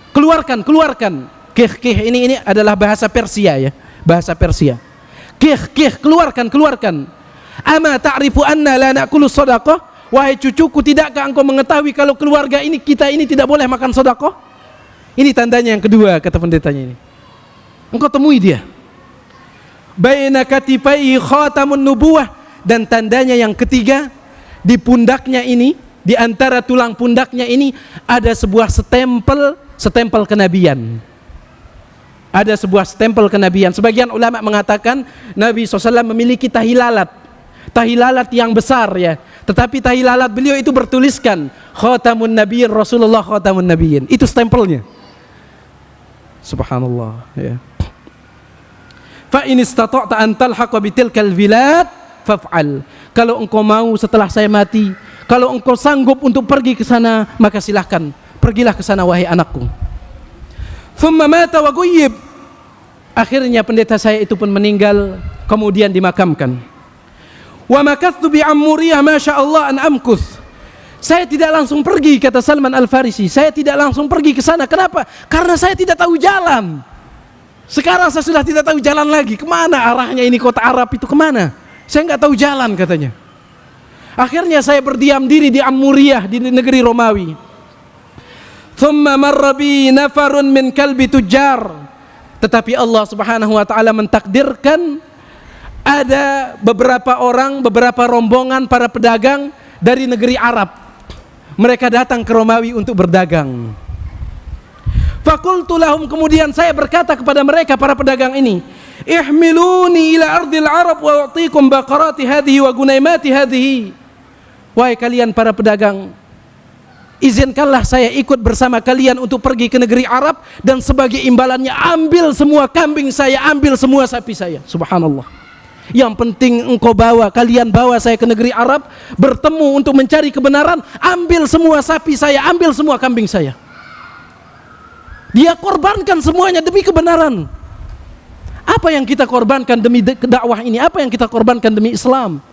keluarkan. Kih ini adalah bahasa Persia, ya, bahasa Persia. Kih, keluarkan. Ama ta'rifu anna la na'kulu sedekah? Wahai cucuku, tidakkah engkau mengetahui kalau keluarga ini, kita ini tidak boleh makan sedekah? Ini tandanya yang kedua, kata pendetanya ini. Engkau temui dia. Baina katifaihi khatamun nubuwah, dan tandanya yang ketiga, di pundaknya ini, di antara tulang pundaknya ini ada sebuah stempel kenabian. Ada sebuah stempel kenabian. Sebagian ulama mengatakan Nabi SAW memiliki tahilalat yang besar ya. Tetapi tahilalat beliau itu bertuliskan Khatamun Nabiyyin, Rasulullah Khatamun Nabiyyin. Itu stempelnya. Subhanallah ya. Fa in istata'ta an talhaqa bitilkal bilad faf'al. Kalau engkau mau setelah saya mati, kalau engkau sanggup untuk pergi ke sana, maka silahkan pergilah ke sana wahai anakku. Thumma mata wa ghayyib. Akhirnya pendeta saya itu pun meninggal, kemudian dimakamkan. Wa makathtu bi Ammuriyah masyaallah an amkuth. Saya tidak langsung pergi, kata Salman Al-Farisi. Saya tidak langsung pergi ke sana. Kenapa? Karena saya tidak tahu jalan. Sekarang saya sudah tidak tahu jalan lagi. Kemana arahnya ini kota Arab itu kemana? Saya nggak tahu jalan katanya. Akhirnya saya berdiam diri di Ammuriyah, di negeri Romawi. Thumma marra bi nafarun min kalbi tujjar. Tetapi Allah Subhanahu wa taala mentakdirkan ada beberapa orang, beberapa rombongan para pedagang dari negeri Arab. Mereka datang ke Romawi untuk berdagang. Faqultu lahum, kemudian saya berkata kepada mereka para pedagang ini, ihmiluni ila ardil Arab wa u'tikum baqarati hadhihi wa gunaimati hadhihi. Wahai kalian para pedagang, izinkanlah saya ikut bersama kalian untuk pergi ke negeri Arab, dan sebagai imbalannya ambil semua kambing saya, ambil semua sapi saya. Subhanallah. Yang penting engkau kalian bawa saya ke negeri Arab, bertemu untuk mencari kebenaran, ambil semua sapi saya, ambil semua kambing saya. Dia korbankan semuanya demi kebenaran. Apa yang kita korbankan demi dakwah ini? Apa yang kita korbankan demi Islam?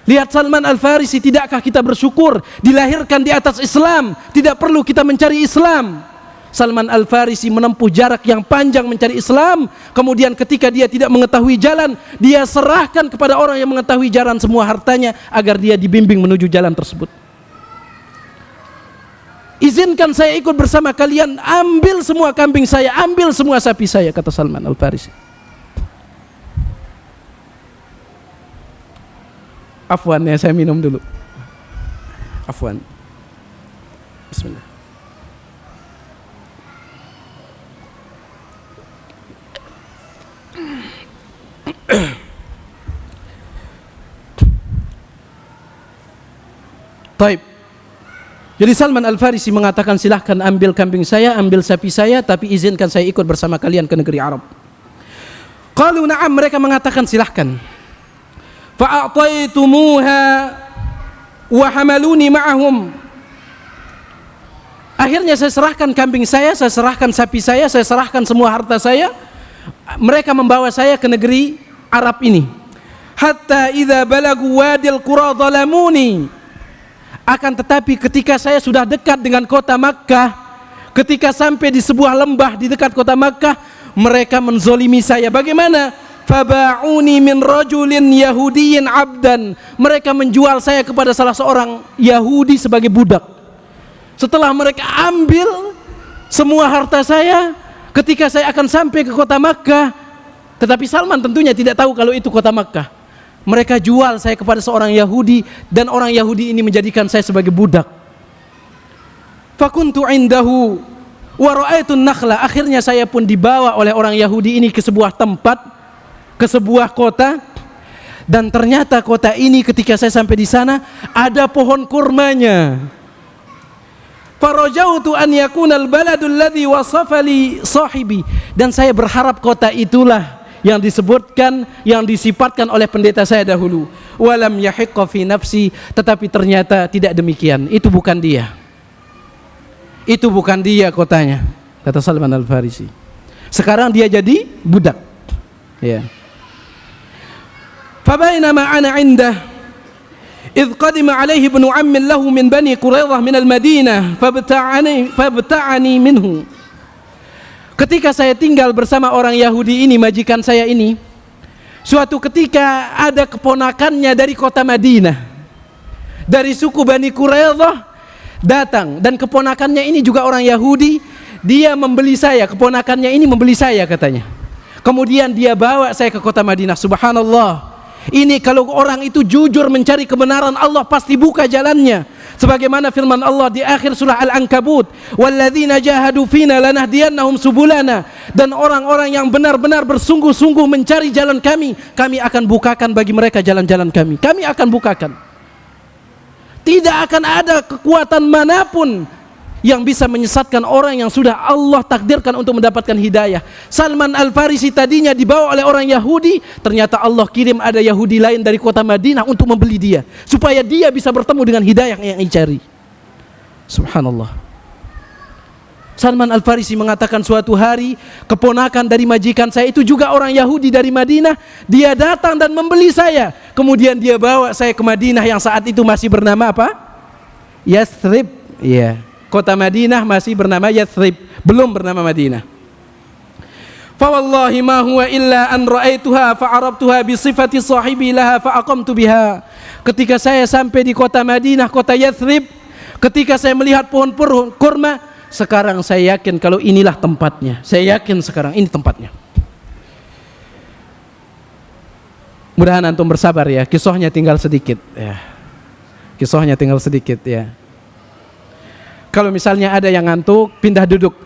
Lihat Salman Al-Farisi, tidakkah kita bersyukur dilahirkan di atas Islam? Tidak perlu kita mencari Islam. Salman Al-Farisi menempuh jarak yang panjang mencari Islam. Kemudian ketika dia tidak mengetahui jalan, dia serahkan kepada orang yang mengetahui jalan semua hartanya agar dia dibimbing menuju jalan tersebut. Izinkan saya ikut bersama kalian, ambil semua kambing saya, ambil semua sapi saya, kata Salman Al-Farisi. Afwan ya, saya minum dulu. Afwan. Bismillah. Taib. Jadi Salman Al-Farisi mengatakan, silahkan ambil kambing saya, ambil sapi saya, tapi izinkan saya ikut bersama kalian ke negeri Arab. Qalu na'am, mereka mengatakan silahkan. Fa'ataitumuha wa hamaluni ma'ahum. Akhirnya saya serahkan kambing saya serahkan sapi saya serahkan semua harta saya. Mereka membawa saya ke negeri Arab ini. Hatta idza balagu wadil qura zalamuni. Akan tetapi ketika saya sudah dekat dengan kota Makkah, ketika sampai di sebuah lembah di dekat kota Makkah, mereka menzolimi saya. Bagaimana? Faba'uni min rajulin yahudiyyin abdan. Mereka menjual saya kepada salah seorang Yahudi sebagai budak. Setelah mereka ambil semua harta saya, ketika saya akan sampai ke kota Makkah, tetapi Salman tentunya tidak tahu kalau itu kota Makkah. Mereka jual saya kepada seorang Yahudi, dan orang Yahudi ini menjadikan saya sebagai budak. Fakuntu indahu wa ra'aitun nakhla. Akhirnya saya pun dibawa oleh orang Yahudi ini ke sebuah tempat, ke sebuah kota, dan ternyata kota ini ketika saya sampai di sana ada pohon kurmanya. Farajautu an yakuna al-baladul ladzi wasafa li sahibi, dan saya berharap kota itulah yang disebutkan, yang disifatkan oleh pendeta saya dahulu. Walam yahiqqa fi nafsi, tetapi ternyata tidak demikian. Itu bukan dia. Itu bukan dia kotanya, kata Salman Al-Farisi. Sekarang dia jadi budak. Ya. Fabainama ana indah idh qadima alaihi ibnu ammin lahu min bani Quraidah min al-Madinah fabta'ani minhu. Ketika saya tinggal bersama orang Yahudi ini, majikan saya ini, suatu ketika ada keponakannya dari kota Madinah, dari suku Bani Quraidah datang, dan keponakannya ini juga orang Yahudi. Dia membeli saya, keponakannya ini membeli saya katanya. Kemudian dia bawa saya ke kota Madinah. Subhanallah, Ini kalau orang itu jujur mencari kebenaran, Allah pasti buka jalannya. Sebagaimana firman Allah di akhir surah Al-Ankabut, "Walladzina jahadu fina lanahdiyannahum subulana." Dan orang-orang yang benar-benar bersungguh-sungguh mencari jalan kami, kami akan bukakan bagi mereka jalan-jalan kami. Kami akan bukakan. Tidak akan ada kekuatan manapun yang bisa menyesatkan orang yang sudah Allah takdirkan untuk mendapatkan hidayah. Salman Al-Farisi tadinya dibawa oleh orang Yahudi, ternyata Allah kirim ada Yahudi lain dari kota Madinah untuk membeli dia, supaya dia bisa bertemu dengan hidayah yang dicari. Subhanallah. Salman Al-Farisi mengatakan, suatu hari keponakan dari majikan saya itu juga orang Yahudi dari Madinah, dia datang dan membeli saya. Kemudian dia bawa saya ke Madinah yang saat itu masih bernama apa? Yathrib. Iya. Kota Madinah masih bernama Yathrib, belum bernama Madinah. Fa wallahi ma huwa illa an ra'aituha fa 'arabtuha bi sifati sahibi laha fa aqamtu biha. Ketika saya sampai di kota Madinah, kota Yathrib, ketika saya melihat pohon kurma, sekarang saya yakin kalau inilah tempatnya. Saya yakin sekarang ini tempatnya. Mudahan antum bersabar ya, kisahnya tinggal sedikit ya. Kisahnya tinggal sedikit ya. Kalau misalnya ada yang ngantuk, pindah duduk.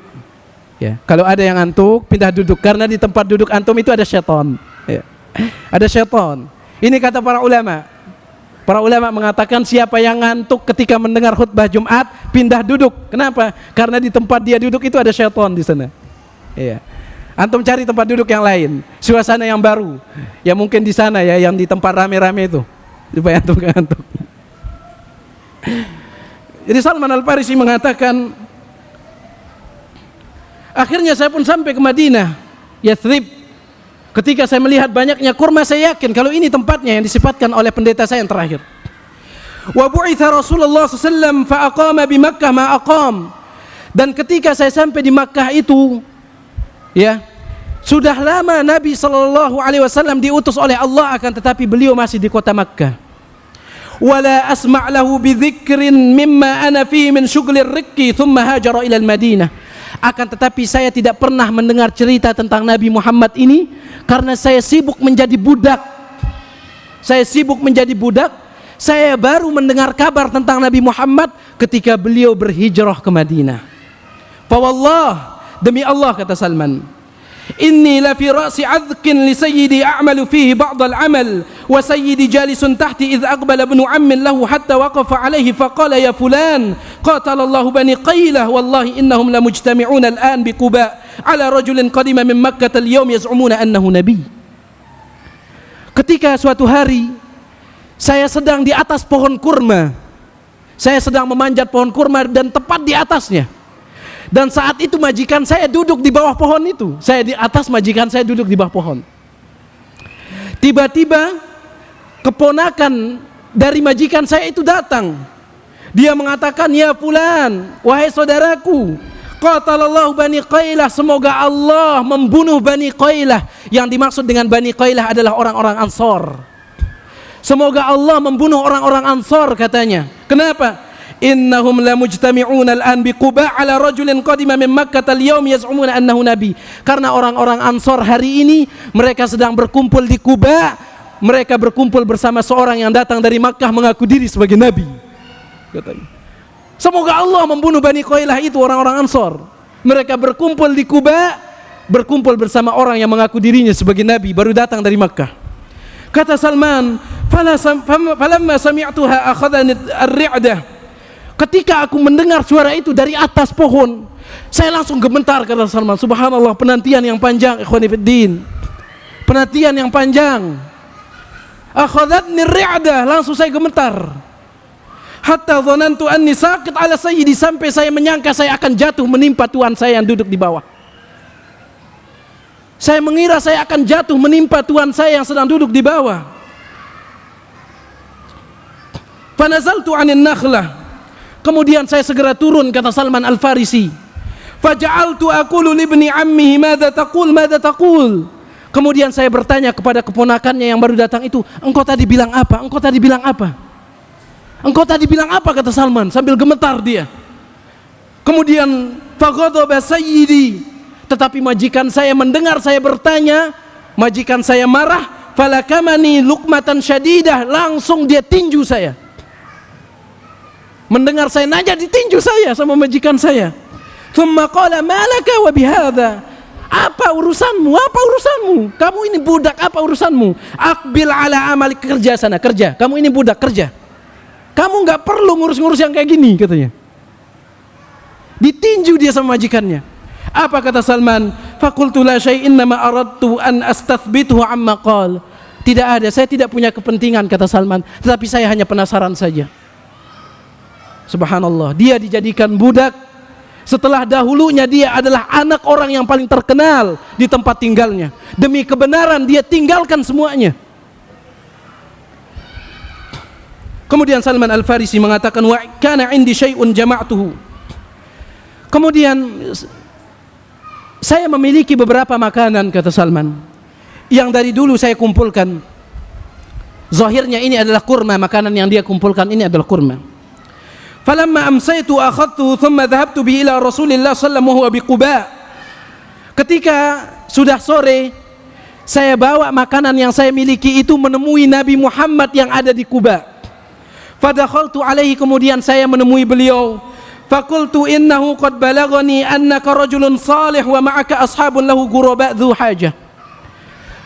Ya, kalau ada yang ngantuk, pindah duduk, karena di tempat duduk antum itu ada syaitan. Ya. Ada syaitan. Ini kata para ulama. Para ulama mengatakan siapa yang ngantuk ketika mendengar khutbah Jumat, pindah duduk. Kenapa? Karena di tempat dia duduk itu ada syaitan di sana. Ya. Antum cari tempat duduk yang lain, suasana yang baru. Ya mungkin di sana ya, yang di tempat rame-rame itu. Supaya antum ngantuk. Jadi Salman Al-Farisi mengatakan, akhirnya saya pun sampai ke Madinah, Yathrib. Ketika saya melihat banyaknya kurma, saya yakin kalau ini tempatnya yang disifatkan oleh pendeta saya yang terakhir. Wa bu'itha Rasulullah SAW fa aqama bi Makkah ma aqam. Dan ketika saya sampai di Makkah itu, ya, sudah lama Nabi SAW diutus oleh Allah, akan tetapi beliau masih di kota Makkah. Wala asma' lahu bi dzikrin mimma ana fihi min syughlir riqqi thumma hajara ila al-Madinah. Akan tetapi saya tidak pernah mendengar cerita tentang Nabi Muhammad ini karena saya sibuk menjadi budak. Saya baru mendengar kabar tentang Nabi Muhammad ketika beliau berhijrah ke Madinah. Fa wallah, demi Allah, kata Salman, inni la fi ra'si 'adhkin li sayyidi a'malu fihi ba'd al-'amal wa sayyidi jalisun tahti idh aqbala ibnu 'ammin lahu hatta waqafa 'alayhi fa qala ya fulan qatala Allahu bani Qailah wallahi innahum la mujtami'una al-an bi Quba 'ala rajulin qadima min Makkah al-yawm yaz'umuna annahu nabi. Ketika suatu hari saya sedang di atas pohon kurma, saya sedang memanjat pohon kurma dan tepat di atasnya. Dan saat itu majikan saya duduk di bawah pohon itu. Saya di atas, majikan saya duduk di bawah pohon. Tiba-tiba keponakan dari majikan saya itu datang. Dia mengatakan, ya fulan, wahai saudaraku, qatalallahu bani Qailah, semoga Allah membunuh bani Qailah. Yang dimaksud dengan bani Qailah adalah orang-orang Ansor. Semoga Allah membunuh orang-orang Ansor, katanya. Kenapa? Innahum la mujtami'una al-an bi Quba 'ala rajulin qadima min Makkah al-yawm yaz'umuna annahu nabi. Karena orang-orang Ansor hari ini mereka sedang berkumpul di Quba, mereka berkumpul bersama seorang yang datang dari Makkah mengaku diri sebagai nabi. Katanya. Semoga Allah membunuh Bani Qailah itu, orang-orang Ansor. Mereka berkumpul di Quba, berkumpul bersama orang yang mengaku dirinya sebagai nabi baru datang dari Makkah. Kata Salman, falamma sami'tuha akhadhani ar-ri'dah. Ketika aku mendengar suara itu dari atas pohon, saya langsung gemetar, kata Salman. Subhanallah, penantian yang panjang, ikhwani fiddin. Penantian yang panjang. Akhadhatni ri'dah, langsung saya gemetar. Hatta dhanantu anni saqit ala sayyidi, sampai saya menyangka saya akan jatuh menimpa tuan saya yang duduk di bawah. Saya mengira saya akan jatuh menimpa tuan saya yang sedang duduk di bawah. Fanazaltu 'anil nakhlah. Kemudian saya segera turun, kata Salman Al-Farisi. Faja'altu aqulu li ibni ammihi madza taqul. Kemudian saya bertanya kepada keponakannya yang baru datang itu, engkau tadi bilang apa? Engkau tadi bilang apa? Engkau tadi bilang apa, kata Salman sambil gemetar dia. Kemudian faghadaba sayyidi, tetapi majikan saya mendengar saya bertanya, majikan saya marah. falakamani luqmatan syadidah, langsung dia tinju saya. Mendengar saya nanya, ditinju saya sama majikan saya. Thumma qala malaka wa bihadza, apa urusanmu? Apa urusanmu? Kamu ini budak, apa urusanmu? Aqbil ala amalik, kerja sana, kerja. Kamu ini budak, kerja. Kamu nggak perlu ngurus-ngurus yang kayak gini, katanya. Ditinju dia sama majikannya. Apa kata Salman? Faqultu la syai'in ma aradtu an astathbituhu amma qal. Tidak ada, saya tidak punya kepentingan, kata Salman, tetapi saya hanya penasaran saja. Subhanallah, dia dijadikan budak setelah dahulunya dia adalah anak orang yang paling terkenal di tempat tinggalnya. Demi kebenaran dia tinggalkan semuanya. Kemudian Salman Al-Farisi mengatakan, wa kana indi syai'un jama'tuhu. Kemudian saya memiliki beberapa makanan, kata Salman, yang dari dulu saya kumpulkan. Zahirnya ini adalah kurma, makanan yang dia kumpulkan ini adalah kurma. Falamma amsaytu akhadtu thumma dhahabtu bi ila Rasulillah sallallahu alaihi wasallam. Ketika sudah sore, saya bawa makanan yang saya miliki itu menemui Nabi Muhammad yang ada di Quba. Fadakhaltu alaihi, kemudian saya menemui beliau. Faqultu innahu qad balaghani annaka rajulun salih wa ma'aka ashabun lahu ghuraba dzu hajah.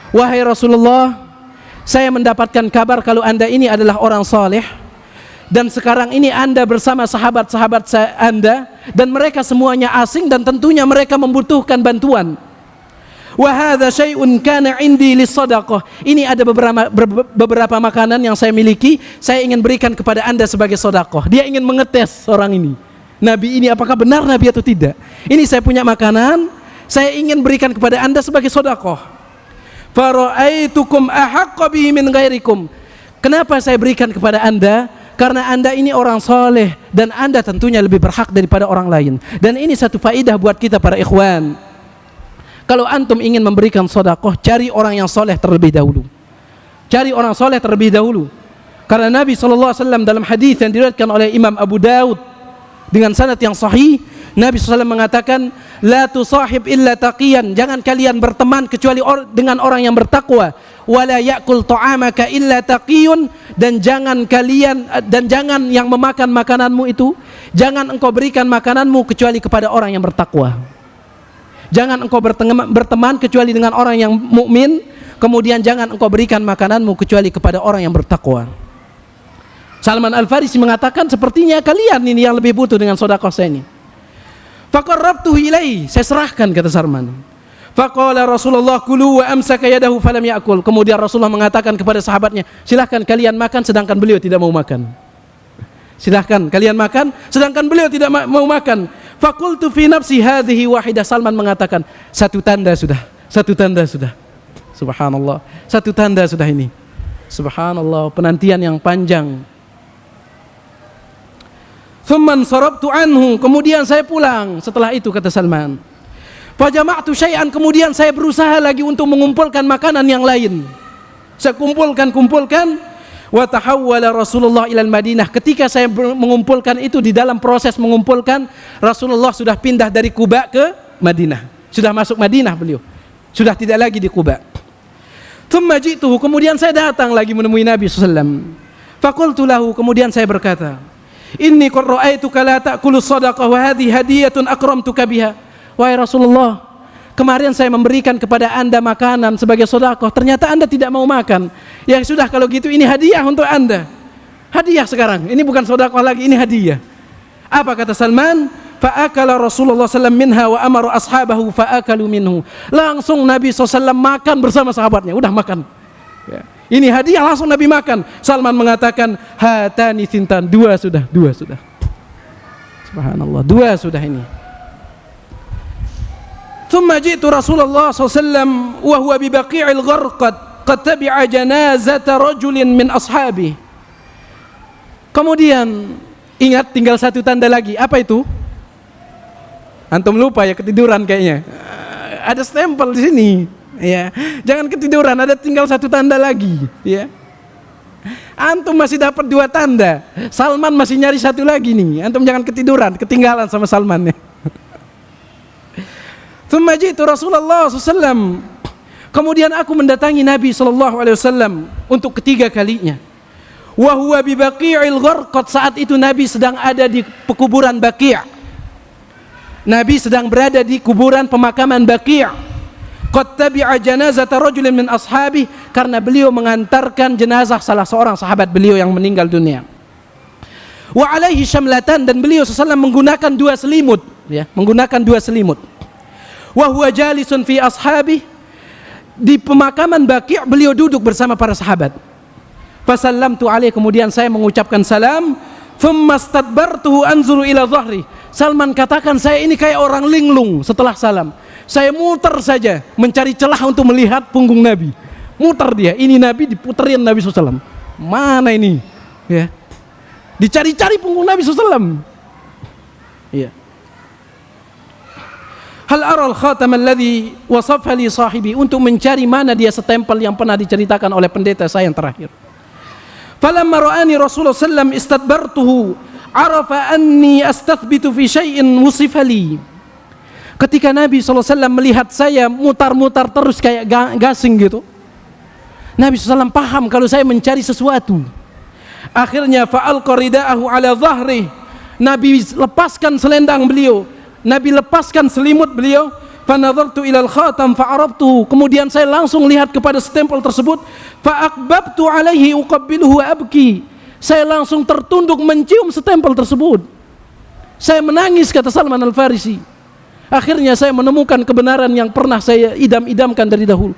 Wahai Rasulullah, saya mendapatkan kabar kalau Anda ini adalah orang saleh, dan sekarang ini Anda bersama sahabat-sahabat Anda, dan mereka semuanya asing dan tentunya mereka membutuhkan bantuan. Wa hadza syai'un kana 'indi lis-shadaqah. Ini ada beberapa makanan yang saya miliki, saya ingin berikan kepada Anda sebagai sedekah. Dia ingin mengetes orang ini. Nabi ini apakah benar Nabi atau tidak? Ini saya punya makanan, saya ingin berikan kepada Anda sebagai sedekah. Fa ra'aitukum ahaqqa bihi min ghairikum. Kenapa saya berikan kepada Anda? Karena Anda ini orang soleh dan Anda tentunya lebih berhak daripada orang lain. Dan ini satu faidah buat kita para ikhwan. Kalau antum ingin memberikan sedekah, cari orang yang soleh terlebih dahulu. Cari orang soleh terlebih dahulu. Karena Nabi SAW dalam hadis yang diriwayatkan oleh Imam Abu Daud dengan sanad yang sahih, Nabi SAW mengatakan, la tusahib illa taqiyan, jangan kalian berteman kecuali dengan orang yang bertakwa. Wala ya'kul ta'amaka illa taqiyun, dan jangan yang memakan makananmu itu, jangan engkau berikan makananmu kecuali kepada orang yang bertakwa. Jangan engkau berteman kecuali dengan orang yang mukmin, kemudian jangan engkau berikan makananmu kecuali kepada orang yang bertakwa. Salman Al-Farisi mengatakan, sepertinya kalian ini yang lebih butuh dengan sedekah saya ini. Faqarrabtuhu ilaihi, saya serahkan, kata Salman. Faqala Rasulullah kulu wa amsaka yadahu falam ya'kul. Kemudian Rasulullah mengatakan kepada sahabatnya, silahkan kalian makan, sedangkan beliau tidak mau makan. Silahkan kalian makan, sedangkan beliau tidak mau makan. Faqultu fi nafsi hadhihi wahidah. Salman mengatakan, satu tanda sudah, satu tanda sudah. Subhanallah, satu tanda sudah ini. Subhanallah, penantian yang panjang. Thumman sarabtu anhu, kemudian saya pulang setelah itu, kata Salman. Fajama'tu syai'an, kemudian saya berusaha lagi untuk mengumpulkan makanan yang lain. Saya kumpulkan. Wa tahawwala Rasulullah ilal Madinah. Ketika saya mengumpulkan itu, di dalam proses mengumpulkan, Rasulullah sudah pindah dari Quba ke Madinah. Sudah masuk Madinah beliau. Sudah tidak lagi di Quba. Thumma ji'tuhu, kemudian saya datang lagi menemui Nabi SAW. Faqultu lahu, kemudian saya berkata, inni qad ra'aituka la ta'kulu shadaqah wa hadhihi hadiyatun akramtuka biha. Wahai Rasulullah, kemarin saya memberikan kepada Anda makanan sebagai sedekah, ternyata Anda tidak mau makan. Ya sudah, kalau gitu ini hadiah untuk Anda. Hadiah sekarang, ini bukan sedekah lagi, ini hadiah. Apa kata Salman? Fa'akala Rasulullah SAW minha wa amara ashabahu fa'akalu minhu. Langsung Nabi SAW makan bersama sahabatnya. Udah makan ya. Ini hadiah, langsung Nabi makan. Salman mengatakan, hatani sintan, dua sudah. Subhanallah, dua sudah ini. Thumma ji'tu Rasulullah SAW wa huwa bi baqi'il gharqad qad tabi'a janazata rajulin min ashabi. Kemudian ingat, tinggal satu tanda lagi. Apa itu? Antum lupa ya, ketiduran kayaknya. Ada stempel di sini ya. Jangan ketiduran, ada tinggal satu tanda lagi ya. Antum masih dapat dua tanda, Salman masih nyari satu lagi nih. Antum jangan ketiduran, ketinggalan sama Salman ya. Thumma ji'tu Rasulullah SAW Kemudian aku mendatangi Nabi SAW untuk ketiga kalinya. Wa huwa bi Baqi'il Gharqad, saat itu Nabi sedang ada di pekuburan Baqi'. Nabi sedang berada di kuburan pemakaman Baqi'. Qad tabi'a janazata rajulin min ashabi, karena beliau mengantarkan jenazah salah seorang sahabat beliau yang meninggal dunia. Wa alaihi syamlatan, dan beliau SAW menggunakan dua selimut, ya, menggunakan dua selimut. Wa huwa jalisun fi ashabi, di pemakaman Baqi' beliau duduk bersama para sahabat. Fasallamtu alaihi, kemudian saya mengucapkan salam. Thumma stadbartuhu anzuru ila dhahri. Salman katakan, saya ini kayak orang linglung setelah salam. Saya muter saja mencari celah untuk melihat punggung Nabi. Muter dia, ini Nabi, diputerin Nabi SAW. Mana ini? Ya. Dicari-cari punggung Nabi SAW. Ya. Hal aral khatam alladhi wasafa li sahibi, untuk mencari mana dia setempel yang pernah diceritakan oleh pendeta saya yang terakhir. Falamma ra'ani Rasulullah sallam istadbartuhu arafa anni astathbitu fi syai'in wusifa li. Ketika Nabi SAW melihat saya mutar-mutar terus kayak gasing gitu, Nabi SAW paham kalau saya mencari sesuatu. Akhirnya fa'alqa rida'ahu ala dhahri, Nabi lepaskan selendang beliau, Nabi lepaskan selimut beliau. Fanadhartu ilal khatam fa'arabtuhu, kemudian saya langsung lihat kepada stempel tersebut. Fa'aqbabtu alaihi uqabbiluhu wa abki, saya langsung tertunduk mencium stempel tersebut. Saya menangis, kata Salman Al-Farisi. Akhirnya saya menemukan kebenaran yang pernah saya idam-idamkan dari dahulu.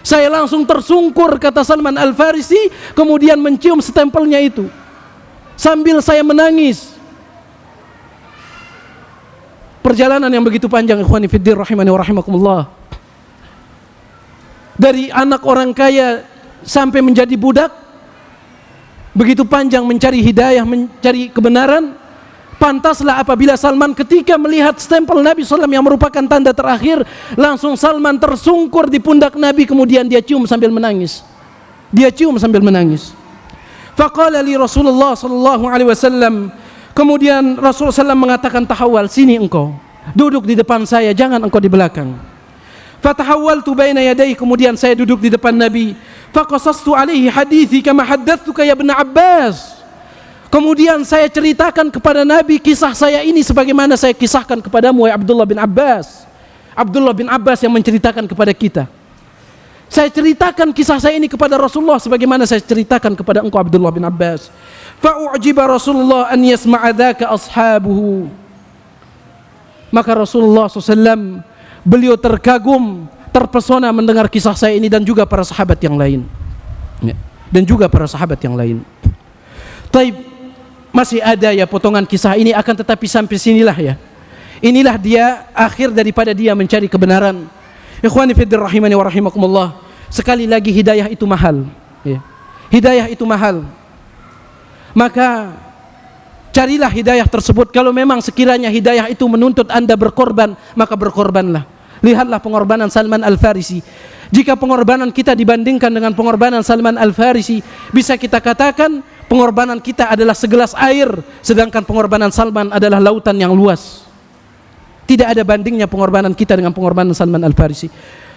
Saya langsung tersungkur, kata Salman Al-Farisi, kemudian mencium stempelnya itu sambil saya menangis. Perjalanan yang begitu panjang, ikhwani fiddin rahimani wa rahimakumullah. Dari anak orang kaya sampai menjadi budak, begitu panjang mencari hidayah, mencari kebenaran. Pantaslah apabila Salman ketika melihat stempel Nabi SAW yang merupakan tanda terakhir, langsung Salman tersungkur di pundak Nabi, kemudian dia cium sambil menangis. Dia cium sambil menangis. Faqala li Rasulullah SAW, kemudian Rasulullah SAW mengatakan, tahawal, sini engkau, duduk di depan saya, jangan engkau di belakang. Fatahawaltu baina yadayhi, kemudian saya duduk di depan Nabi. Faqasastu alaihi hadithi kama haddathtuka ya Ibn Abbas. Kemudian saya ceritakan kepada Nabi kisah saya ini sebagaimana saya kisahkan kepadamu, wahai Abdullah bin Abbas. Abdullah bin Abbas yang menceritakan kepada kita. Saya ceritakan kisah saya ini kepada Rasulullah sebagaimana saya ceritakan kepada engkau, Abdullah bin Abbas. Fa'u'jiba Rasulullah an yasma'a dzaka ashabuhu. Maka Rasulullah SAW beliau terkagum, terpesona mendengar kisah saya ini, dan juga para sahabat yang lain. Dan juga para sahabat yang lain. Taib, masih ada ya potongan kisah ini, akan tetapi sampai sinilah ya. Inilah dia akhir daripada dia mencari kebenaran. Ikhwani fiddin rahimani wa rahimakumullah. Sekali lagi, hidayah itu mahal ya. Hidayah itu mahal. Maka carilah hidayah tersebut. Kalau memang sekiranya hidayah itu menuntut Anda berkorban, maka berkorbanlah. Lihatlah pengorbanan Salman Al-Farisi. Jika pengorbanan kita dibandingkan dengan pengorbanan Salman Al-Farisi, bisa kita katakan pengorbanan kita adalah segelas air, sedangkan pengorbanan Salman adalah lautan yang luas. Tidak ada bandingnya pengorbanan kita dengan pengorbanan Salman Al-Farisi.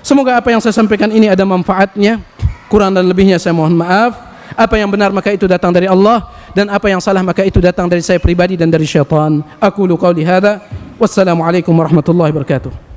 Semoga apa yang saya sampaikan ini ada manfaatnya. Kurang dan lebihnya saya mohon maaf. Apa yang benar maka itu datang dari Allah, dan apa yang salah maka itu datang dari saya pribadi dan dari syaitan. Aqulu qauli hadza, wassalamu alaikum warahmatullahi wabarakatuh.